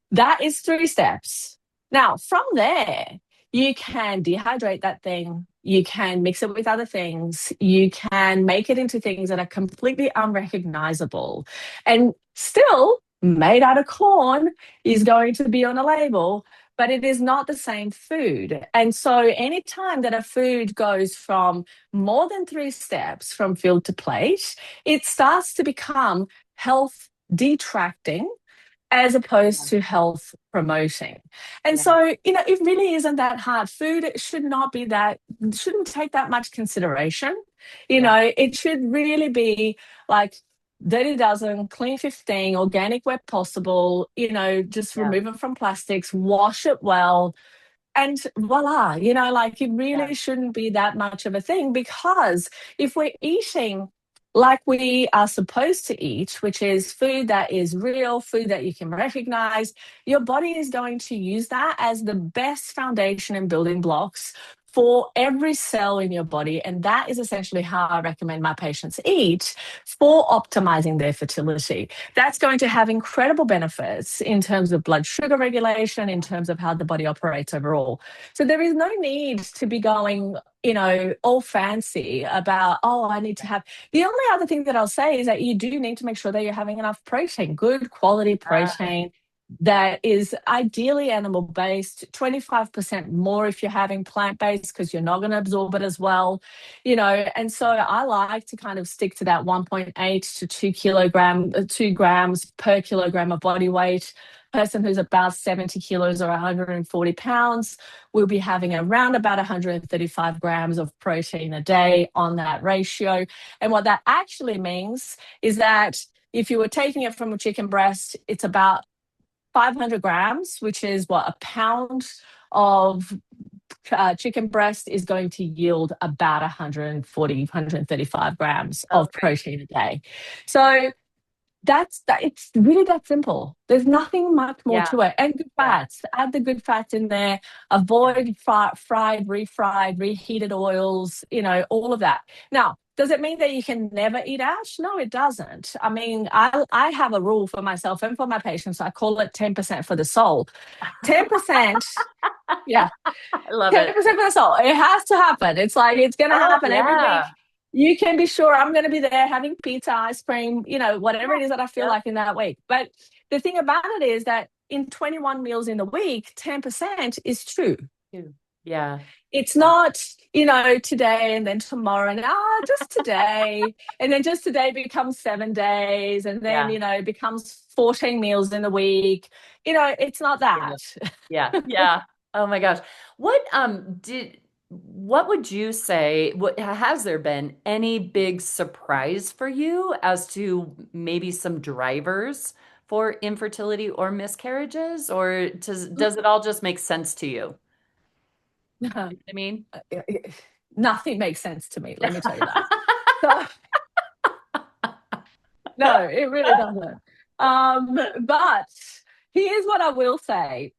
That is 3 steps. Now, from there, you can dehydrate that thing. You can mix it with other things. You can make it into things that are completely unrecognizable and still made out of corn is going to be on a label, but it is not the same food. And so, anytime that a food goes from more than 3 steps from field to plate, it starts to become health detracting as opposed Yeah. to health promoting. And Yeah. so, it really isn't that hard. Food should not be that, shouldn't take that much consideration. Yeah. It should really be like dirty dozen, clean 15, organic where possible, just Yeah. remove it from plastics, wash it well, and voila, like it Yeah. really shouldn't be that much of a thing because if we're eating like we are supposed to eat, which is food that is real, food that you can recognize, your body is going to use that as the best foundation and building blocks for every cell in your body. And that is essentially how I recommend my patients eat for optimizing their fertility. That's going to have incredible benefits in terms of blood sugar regulation, in terms of how the body operates overall. So there is no need to be going, all fancy about, oh, I need to have. The only other thing that I'll say is that you do need to make sure that you're having enough protein, good quality protein that is ideally animal based, 25% more if you're having plant based because you're not going to absorb it as well, and so I like to kind of stick to that 1.8 to 2 grams per kilogram of body weight. Person who's about 70 kilos or 140 pounds will be having around about 135 grams of protein a day on that ratio. And what that actually means is that if you were taking it from a chicken breast, it's about 500 grams, which is what, a pound of chicken breast is going to yield about 140, 135 grams of Okay. protein a day. So that's that. It's really that simple. There's nothing much more Yeah. to it. And good Yeah. fats. Add the good fats in there. Yeah. Avoid fried, refried, reheated oils. All of that. Now, does it mean that you can never eat ash? No, it doesn't. I mean, I have a rule for myself and for my patients. I call it 10% for the soul. 10%. Yeah, I love it. 10% for the soul. It has to happen. It's like it's going to Oh, happen every week. yeah. You can be sure I'm going to be there having pizza, ice cream, whatever Yeah. it is that I feel Yep. like in that week. But the thing about it is that in 21 meals in the week, 10% is true. Yeah. It's Yeah. not, today and then tomorrow and just today. And then just today becomes 7 days and then, Yeah. it becomes 14 meals in the week. It's not Yeah. that. Yeah. Yeah. Oh my gosh. What did what would you say, what has there been any big surprise for you as to maybe some drivers for infertility or miscarriages, or does it all just make sense to you? I mean, Nothing makes sense to me, let me tell you that. So, no, it really doesn't. But here's what I will say.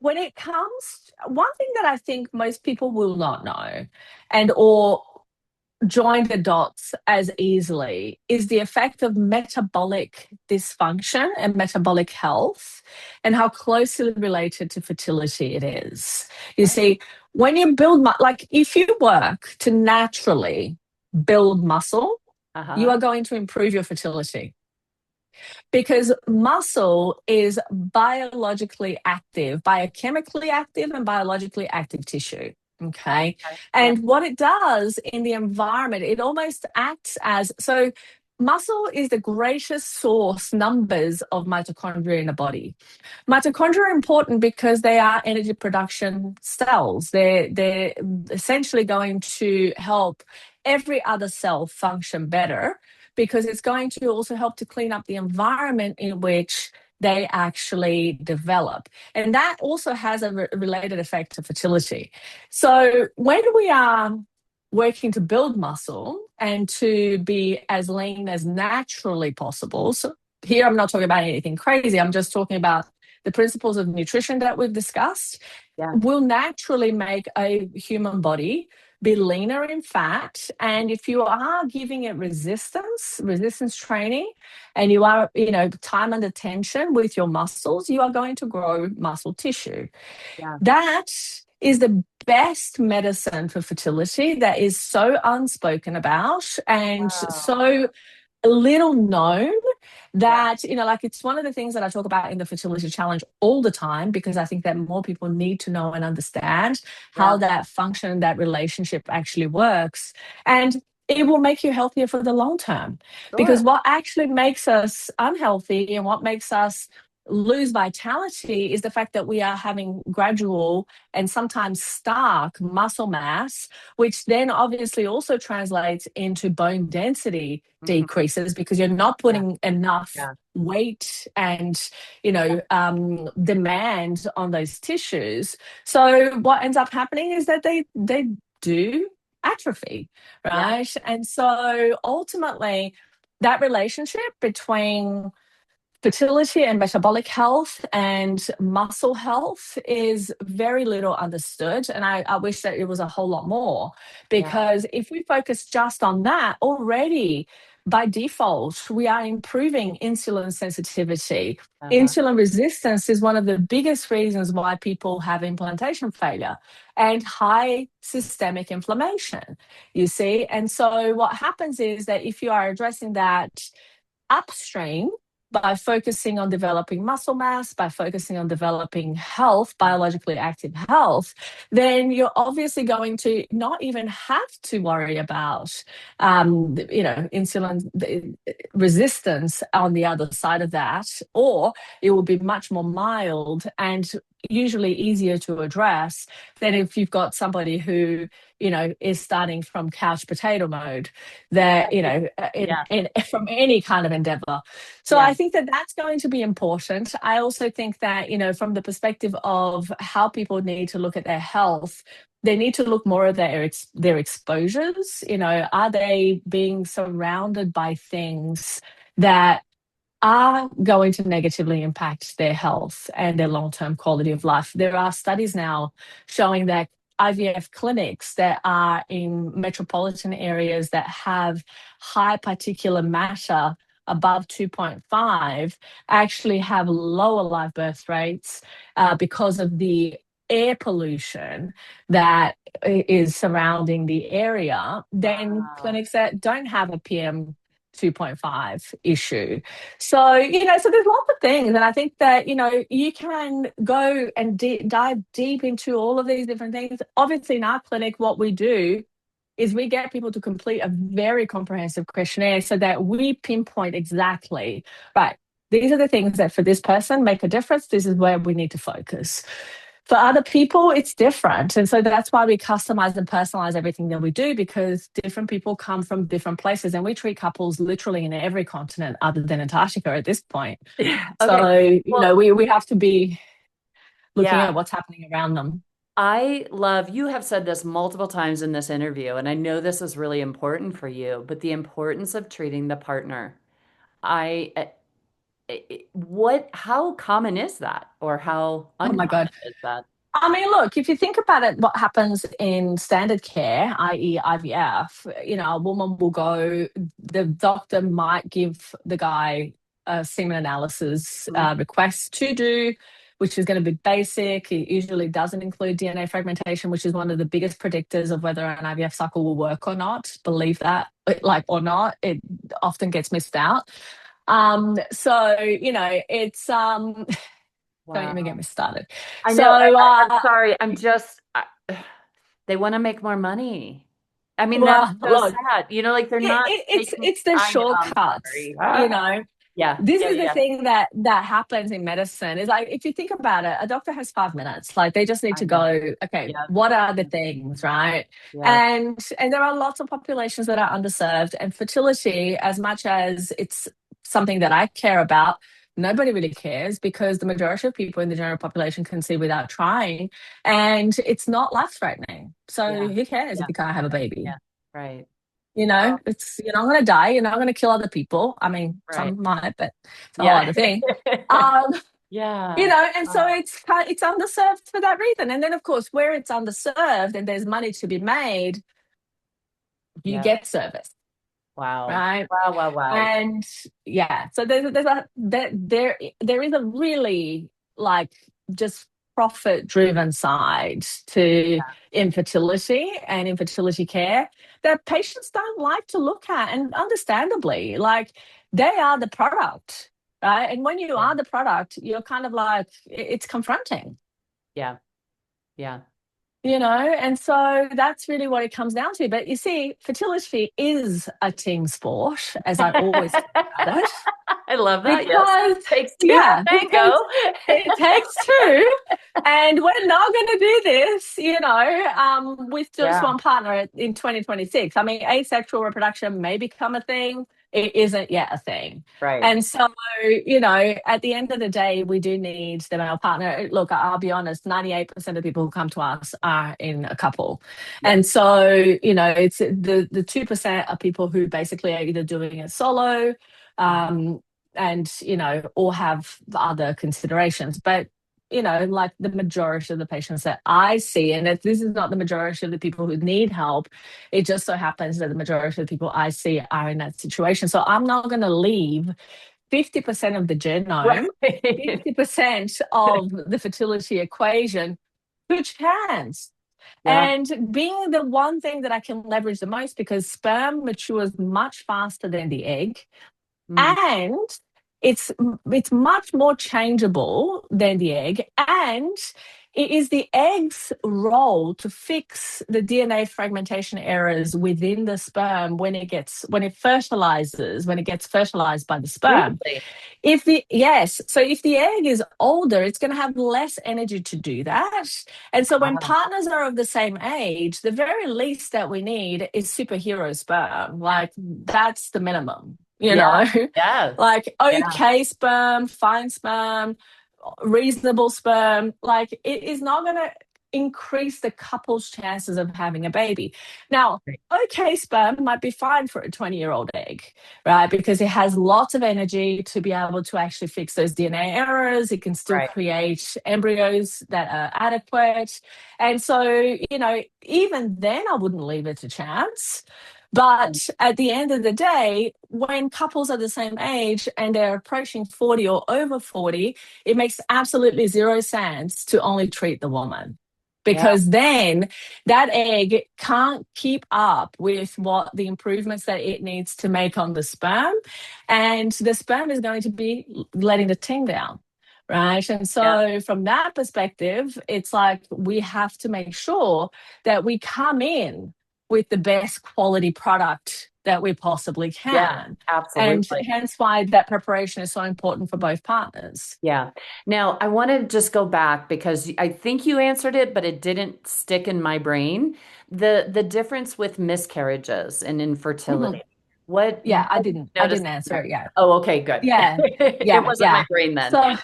When it comes, one thing that I think most people will not know and or join the dots as easily is the effect of metabolic dysfunction and metabolic health and how closely related to fertility it is. You see, when you build, like if you work to naturally build muscle, you uh-huh. are going to improve your fertility because muscle is biologically active, biochemically active, and biologically active tissue. Okay. Okay. Yeah. And what it does in the environment, it almost acts as so. Muscle is the greatest source numbers of mitochondria in the body. Mitochondria are important because they are energy production cells. They're essentially going to help every other cell function better because it's going to also help to clean up the environment in which they actually develop. And that also has a related effect to fertility. So when we are working to build muscle and to be as lean as naturally possible, so here I'm not talking about anything crazy, I'm just talking about the principles of nutrition that we've discussed, Yeah. will naturally make a human body be leaner in fat. And if you are giving it resistance training, and you are, time and attention with your muscles, you are going to grow muscle tissue. Yeah. That is the best medicine for fertility that is so unspoken about and Wow. so little known Yeah. that, like it's one of the things that I talk about in the fertility challenge all the time because I think that more people need to know and understand how Yeah. that function, that relationship actually works. And it will make you healthier for the long term because Sure. what actually makes us unhealthy and what makes us lose vitality is the fact that we are having gradual and sometimes stark muscle mass, which then obviously also translates into bone density Mhm. decreases because you're not Yeah. putting enough Yeah. weight and demand on those tissues. So what ends up happening is that they do atrophy, Yeah. right? And so ultimately that relationship between fertility and metabolic health and muscle health is very little understood. And I wish that it was a whole lot more Yeah. because if we focus just on that already, by default, we are improving insulin sensitivity. Uh-huh. Insulin resistance is one of the biggest reasons why people have implantation failure and high systemic inflammation, you see. And so, what happens is that if you are addressing that upstream by focusing on developing muscle mass, by focusing on developing health, biologically active health, then you're obviously going to not even have to worry about, insulin resistance on the other side of that, or it will be much more mild and usually easier to address than if you've got somebody who is starting from couch potato mode that Yeah. from any kind of endeavor. So Yeah. I think that that's going to be important. I also think that from the perspective of how people need to look at their health, they need to look more at their exposures. Are they being surrounded by things that are going to negatively impact their health and their long-term quality of life? There are studies now showing that IVF clinics that are in metropolitan areas that have high particulate matter above 2.5 actually have lower live birth rates because of the air pollution that is surrounding the area than Wow. clinics that don't have a PM 2.5 issue. So there's lots of things. And I think that, you can go and dive deep into all of these different things. Obviously, in our clinic, what we do is we get people to complete a very comprehensive questionnaire so that we pinpoint exactly, right, these are the things that for this person make a difference. This is where we need to focus. For other people, it's different. And so that's why we customize and personalize everything that we do, because different people come from different places, and we treat couples literally in every continent other than Antarctica at this point. Okay. So, Well, we have to be looking yeah. at what's happening around them. I love, you have said this multiple times in this interview, and I know this is really important for you, but the importance of treating the partner. I, how common is that, or how Oh my uncommon God. is that? I mean, look, if you think about it, what happens in standard care, i.e., IVF, a woman will go, the doctor might give the guy a semen analysis Mhm. request to do, which is going to be basic. It usually doesn't include DNA fragmentation, which is one of the biggest predictors of whether an IVF cycle will work or not. Believe that, like, or not, it often gets missed out. So, it's don't even get Wow. me started. I So, know. I'm sorry. They want to make more money. I mean, that's well, so look, sad. Like they're not it's taking, it's the I know, I'm shortcuts, sorry. Yeah, This yeah, is the yeah. thing that happens in medicine. Is like, if you think about it, a doctor has 5 minutes. Like, they just need I to know. go, okay, Yeah, what are the things, right? yeah, And there are lots of populations that are underserved, and fertility, as much as it's something that I care about, nobody really cares, because the majority of people in the general population conceive without trying, and it's not life threatening. So yeah, who cares yeah, if you can't have a baby? yeah. Right. It's, you're not going to die. You're not going to kill other people. I mean, Right. some might, but it's a whole Yeah. other thing. Um, Yeah. and so Oh, it's underserved for that reason. And then, of course, where it's underserved and there's money to be made, you yeah. get service, Wow. right? Wow, wow, wow. And yeah, so there is a really, like, just profit driven side to infertility and infertility care that patients don't like to look at, and understandably, like, they are the product, right? And when you Yeah. are the product, you're kind of like, it's confronting. Yeah. Yeah. And so that's really what it comes down to. But you see, fertility is a team sport, as I always talk about it, I love that. Yes. because, Takes two to yeah, because tango. it takes two. And we're not going to do this, with just Yeah. one partner in 2026. I mean, asexual reproduction may become a thing. It isn't yet a thing. Right. And so, at the end of the day, we do need the male partner. Look, I'll be honest, 98% of people who come to us are in a couple. Yeah. And so, it's the 2% are people who basically are either doing it solo, and, or have other considerations. But, like, the majority of the patients that I see, and if this is not the majority of the people who need help, it just so happens that the majority of the people I see are in that situation. So I'm not going to leave 50% of the genome, Right. 50% of the fertility equation to chance. Yeah. And being the one thing that I can leverage the most, because sperm matures much faster than the egg, Mm. and it's it's much more changeable than the egg, and it is the egg's role to fix the DNA fragmentation errors within the sperm when it fertilizes, when it gets fertilized by the sperm. Really? So if the egg is older, it's going to have less energy to do that. And so when Wow. partners are of the same age, the very least that we need is superhero sperm. Like, that's the minimum, Yeah. Yes. like, Yeah. okay sperm, fine sperm, reasonable sperm. Like, it is not going to increase the couple's chances of having a baby. Now, Right. okay sperm might be fine for a 20-year-old egg, right? Because it has lots of energy to be able to actually fix those DNA errors. It can still Right. create embryos that are adequate. And so, even then, I wouldn't leave it to chance. But at the end of the day, when couples are the same age and they're approaching 40 or over 40, it makes absolutely zero sense to only treat the woman, Yeah. because then that egg can't keep up with what the improvements that it needs to make on the sperm, and the sperm is going to be letting the team down. Right. And Yeah. so, from that perspective, it's like, we have to make sure that we come in with the best quality product that we possibly Yeah, can. And absolutely. hence why that preparation is so important for both partners. Yeah. Now, I want to just go back because I think you answered it, but it didn't stick in my brain. The difference with miscarriages and Mhm. infertility. What Yeah, I did you didn't. I notice didn't answer there? it yet. Oh, okay, good. Yeah, It yeah, wasn't my yeah. brain then. So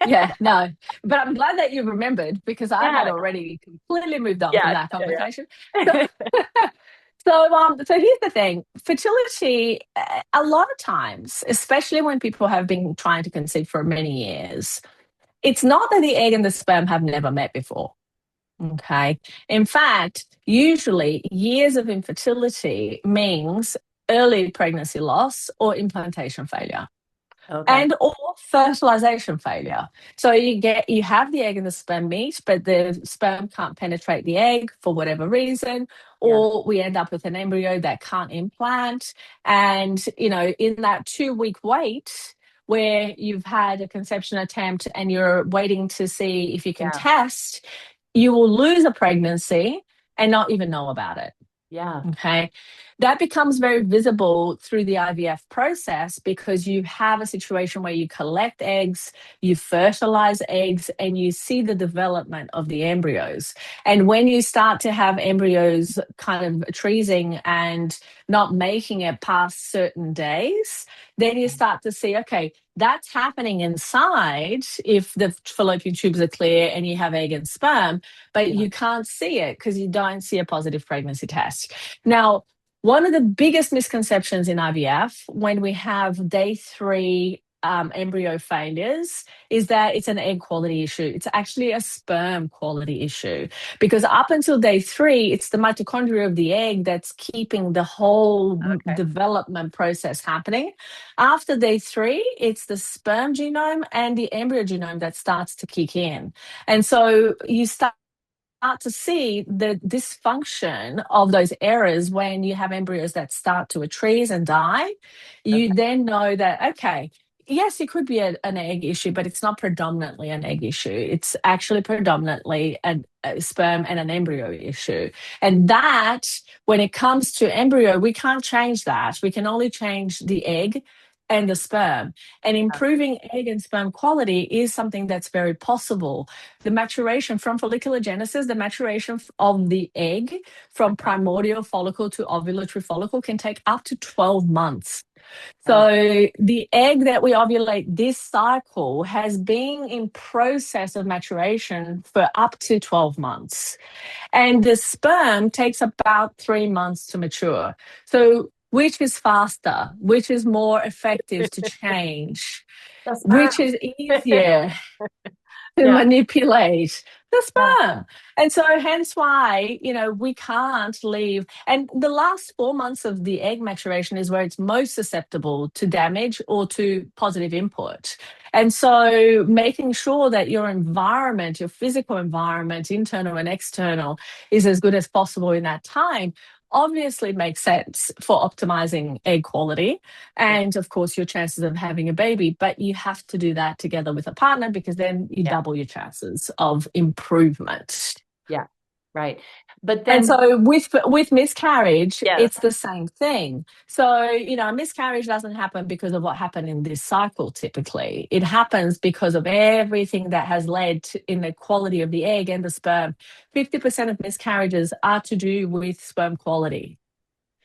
yeah, no. But I'm glad that you remembered because I had Yeah, already completely moved on from yeah, that yeah, conversation. So so here's the thing. Fertility, a lot of times, especially when people have been trying to conceive for many years, it's not that the egg and the sperm have never met before. Okay. In fact, usually years of infertility means early pregnancy loss or implantation failure yeah. Okay. and or fertilization failure. So you have the egg and the sperm meet, but the sperm can't penetrate the egg for whatever reason, Yeah, or we end up with an embryo that can't implant. And in that 2 week wait where you've had a conception attempt and you're waiting to see if you can yeah, test, you will lose a pregnancy and not even know about it. yeah. Okay. That becomes very visible through the IVF process because you have a situation where you collect eggs, you fertilize eggs, and you see the development of the embryos. And when you start to have embryos kind of treasing and not making it past certain days, then you start to see, okay, that's happening inside if the fallopian tubes are clear and you have egg and sperm, but Yeah. you can't see it because you don't see a positive pregnancy test. Now, one of the biggest misconceptions in IVF when we have day three embryo failures is that it's an egg quality issue. It's actually a sperm quality issue because up until day three, it's the mitochondria of the egg that's keeping the whole Okay. development process happening. After day three, it's the sperm genome and the embryo genome that starts to kick in. And so you start to see the dysfunction of those errors when you have embryos that start to attrees and die. You Okay. then know that, okay, yes, it could be an egg issue, but it's not predominantly an egg issue. It's actually predominantly a sperm and an embryo issue. And that, when it comes to embryo, we can't change that. We can only change the egg and the sperm. And improving egg and sperm quality is something that's very possible. The maturation from follicular genesis, the maturation of the egg from Okay. primordial follicle to ovulatory follicle can take up to 12 months. Oh, So the egg that we ovulate this cycle has been in process of maturation for up to 12 months. And the sperm takes about 3 months to mature. So which is faster? Which is more effective to change? the Which sperm. is easier to Yeah, manipulate? The yeah. sperm. And so hence why, we can't leave. And the last 4 months of the egg maturation is where it's most susceptible to damage or to positive input. And so making sure that your environment, your physical environment, internal and external, is as good as possible in that time obviously makes sense for optimizing egg quality and of course your chances of having a baby, but you have to do that together with a partner because then you Yeah, double your chances of improvement. yeah, right. But And then, so with miscarriage, yes. it's the same thing. So, a miscarriage doesn't happen because of what happened in this cycle typically. It happens because of everything that has led to, in the quality of the egg and the sperm. 50% of miscarriages are to do with sperm quality.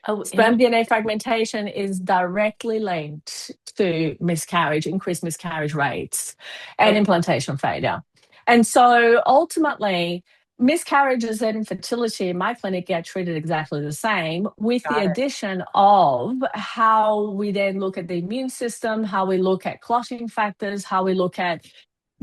Oh, Sperm DNA fragmentation is directly linked to miscarriage, increased miscarriage rates, and okay, implantation failure. And so ultimately, miscarriages and infertility in my clinic get treated exactly the same, with the got it. addition of how we then look at the immune system, how we look at clotting factors, how we look at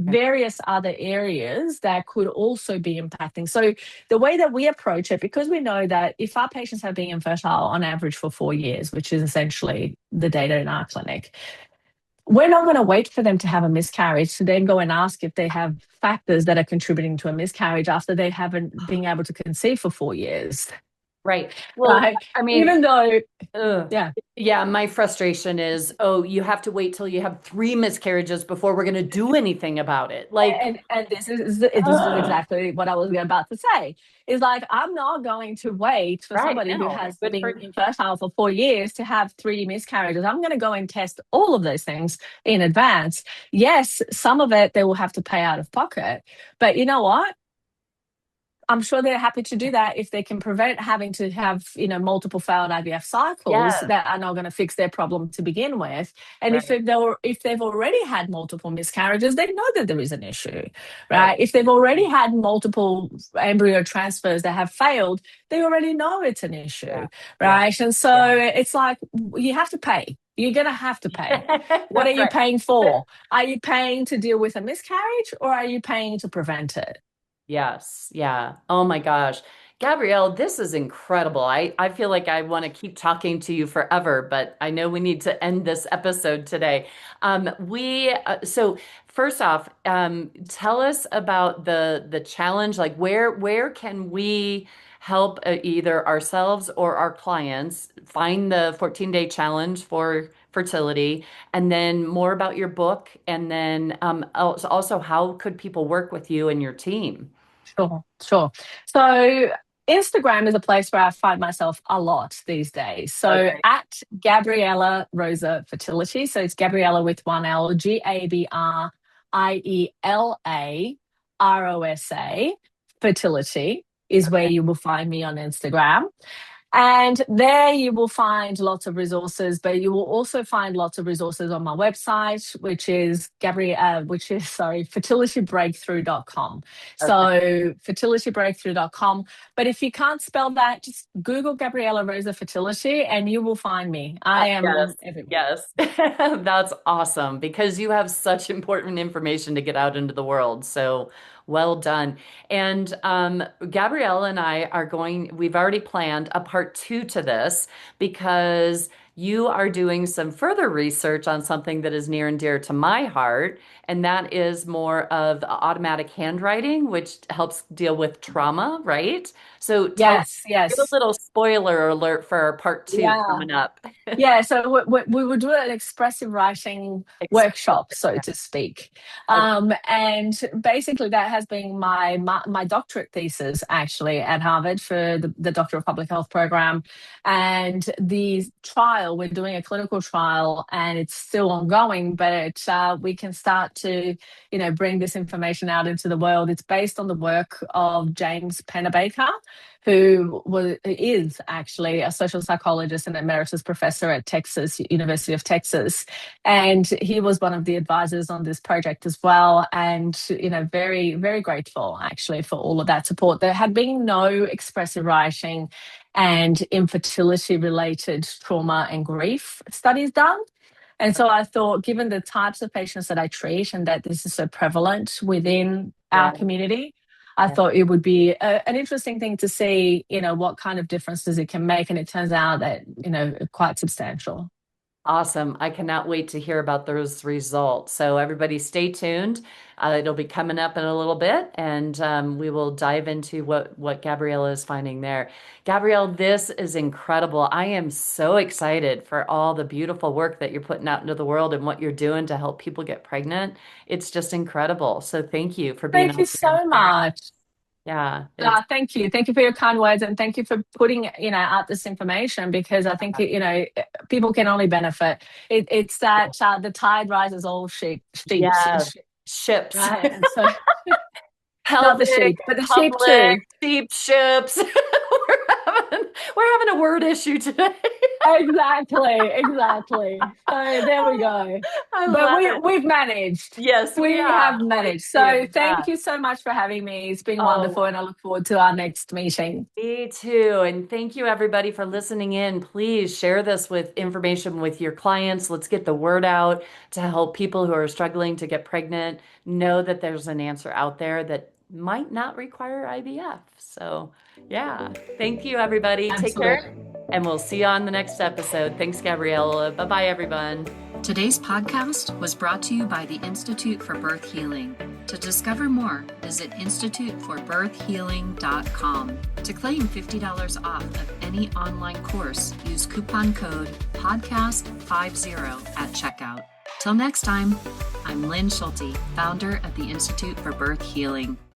Okay. various other areas that could also be impacting. So the way that we approach it, because we know that if our patients have been infertile on average for 4 years, which is essentially the data in our clinic, we're not going to wait for them to have a miscarriage to then go and ask if they have factors that are contributing to a miscarriage after they haven't been able to conceive for 4 years. Right. Well, Right? I mean, Even though, ugh. yeah. Yeah, my frustration is, oh, you have to wait till you have three miscarriages before we're going to do anything about it. Like, And this is ugh. exactly what I was about to say. Is like I'm not going to wait for Right. somebody who No, has good for been infertile for 4 years to have three miscarriages. I'm going to go and test all of those things in advance. Yes, some of it they will have to pay out of pocket, but you know what? I'm sure they're happy to do that if they can prevent having to have, multiple failed IVF cycles yes. that are not going to fix their problem to begin with. And Right. if they've already had multiple miscarriages, they know that there is an issue, Right. right? If they've already had multiple embryo transfers that have failed, they already know it's an issue, Yeah. Yeah. right? And so Yeah. it's like you have to pay. You're going to have to pay. What are you Right. paying for? Are you paying to deal with a miscarriage or are you paying to prevent it? Yes. Yeah. Oh my gosh. Gabrielle, this is incredible. I feel like I want to keep talking to you forever, but I know we need to end this episode today. So first off, tell us about the challenge. Like where can we help either ourselves or our clients find the 14-day challenge for fertility, and then more about your book, and then also how could people work with you and your team? Sure, sure. So Instagram is a place where I find myself a lot these days. So Okay. at Gabriela Rosa Fertility. So it's Gabriela with one L, Gabriela Rosa Fertility is where Okay. you will find me on Instagram. And there you will find lots of resources, but you will also find lots of resources on my website, which is fertilitybreakthrough.com. Okay. So fertilitybreakthrough.com. But if you can't spell that, just Google Gabriela Rosa Fertility and you will find me. I Yes, am everywhere. yes. That's awesome because you have such important information to get out into the world. So well done. And Gabrielle and I we've already planned a part two to this because you are doing some further research on something that is near and dear to my heart, and that is more of automatic handwriting, which helps deal with trauma, right? So Yes, give a yes. little spoiler alert for our part two Yeah. coming up. Yeah, so we would do an expressive writing Express. workshop, so to speak. Okay. And basically, that has been my doctorate thesis actually at Harvard for the Doctor of Public Health program. And the trial, we're doing a clinical trial, and it's still ongoing, but we can start to, bring this information out into the world. It's based on the work of James Pennebaker, is actually a social psychologist and emeritus professor at University of Texas. And he was one of the advisors on this project as well. And, very, very grateful actually for all of that support. There had been no expressive writing and infertility related trauma and grief studies done. And so I thought, given the types of patients that I treat and that this is so prevalent within our Yeah. community, I Yeah. thought it would be an interesting thing to see, what kind of differences it can make. And it turns out that, quite substantial. Awesome. I cannot wait to hear about those results. So everybody stay tuned. It'll be coming up in a little bit, and we will dive into what Gabriella is finding there. Gabrielle, this is incredible. I am so excited for all the beautiful work that you're putting out into the world and what you're doing to help people get pregnant. It's just incredible. So thank you for being Thank you out there and so sharing. much. Yeah, it's Thank you. Thank you for your kind words, and thank you for putting, out this information, because I think, people can only benefit. It's that the tide rises all sheeps, yeah, ships. right? And so not the Pelvic, sheep, but the sheep public, too. steep ships. We're having a word issue today. Exactly, exactly. So there we go. I But love it. we've managed. Yes, we We have. have Thank managed. you. So Yeah. thank you so much for having me. It's been Oh, wonderful, and I look forward to our next meeting. me too. And thank you everybody for listening in. Please share this with information with your clients. Let's get the word out to help people who are struggling to get pregnant know that there's an answer out there that might not require IVF. So, yeah. Thank you everybody. Take care. Absolutely. And we'll see you on the next episode. Thanks, Gabriella. Bye bye, everyone. Today's podcast was brought to you by the Institute for Birth Healing. To discover more, visit instituteforbirthhealing.com. To claim $50 off of any online course, use coupon code PODCAST50 at checkout. Till next time, I'm Lynn Schulte, founder of the Institute for Birth Healing.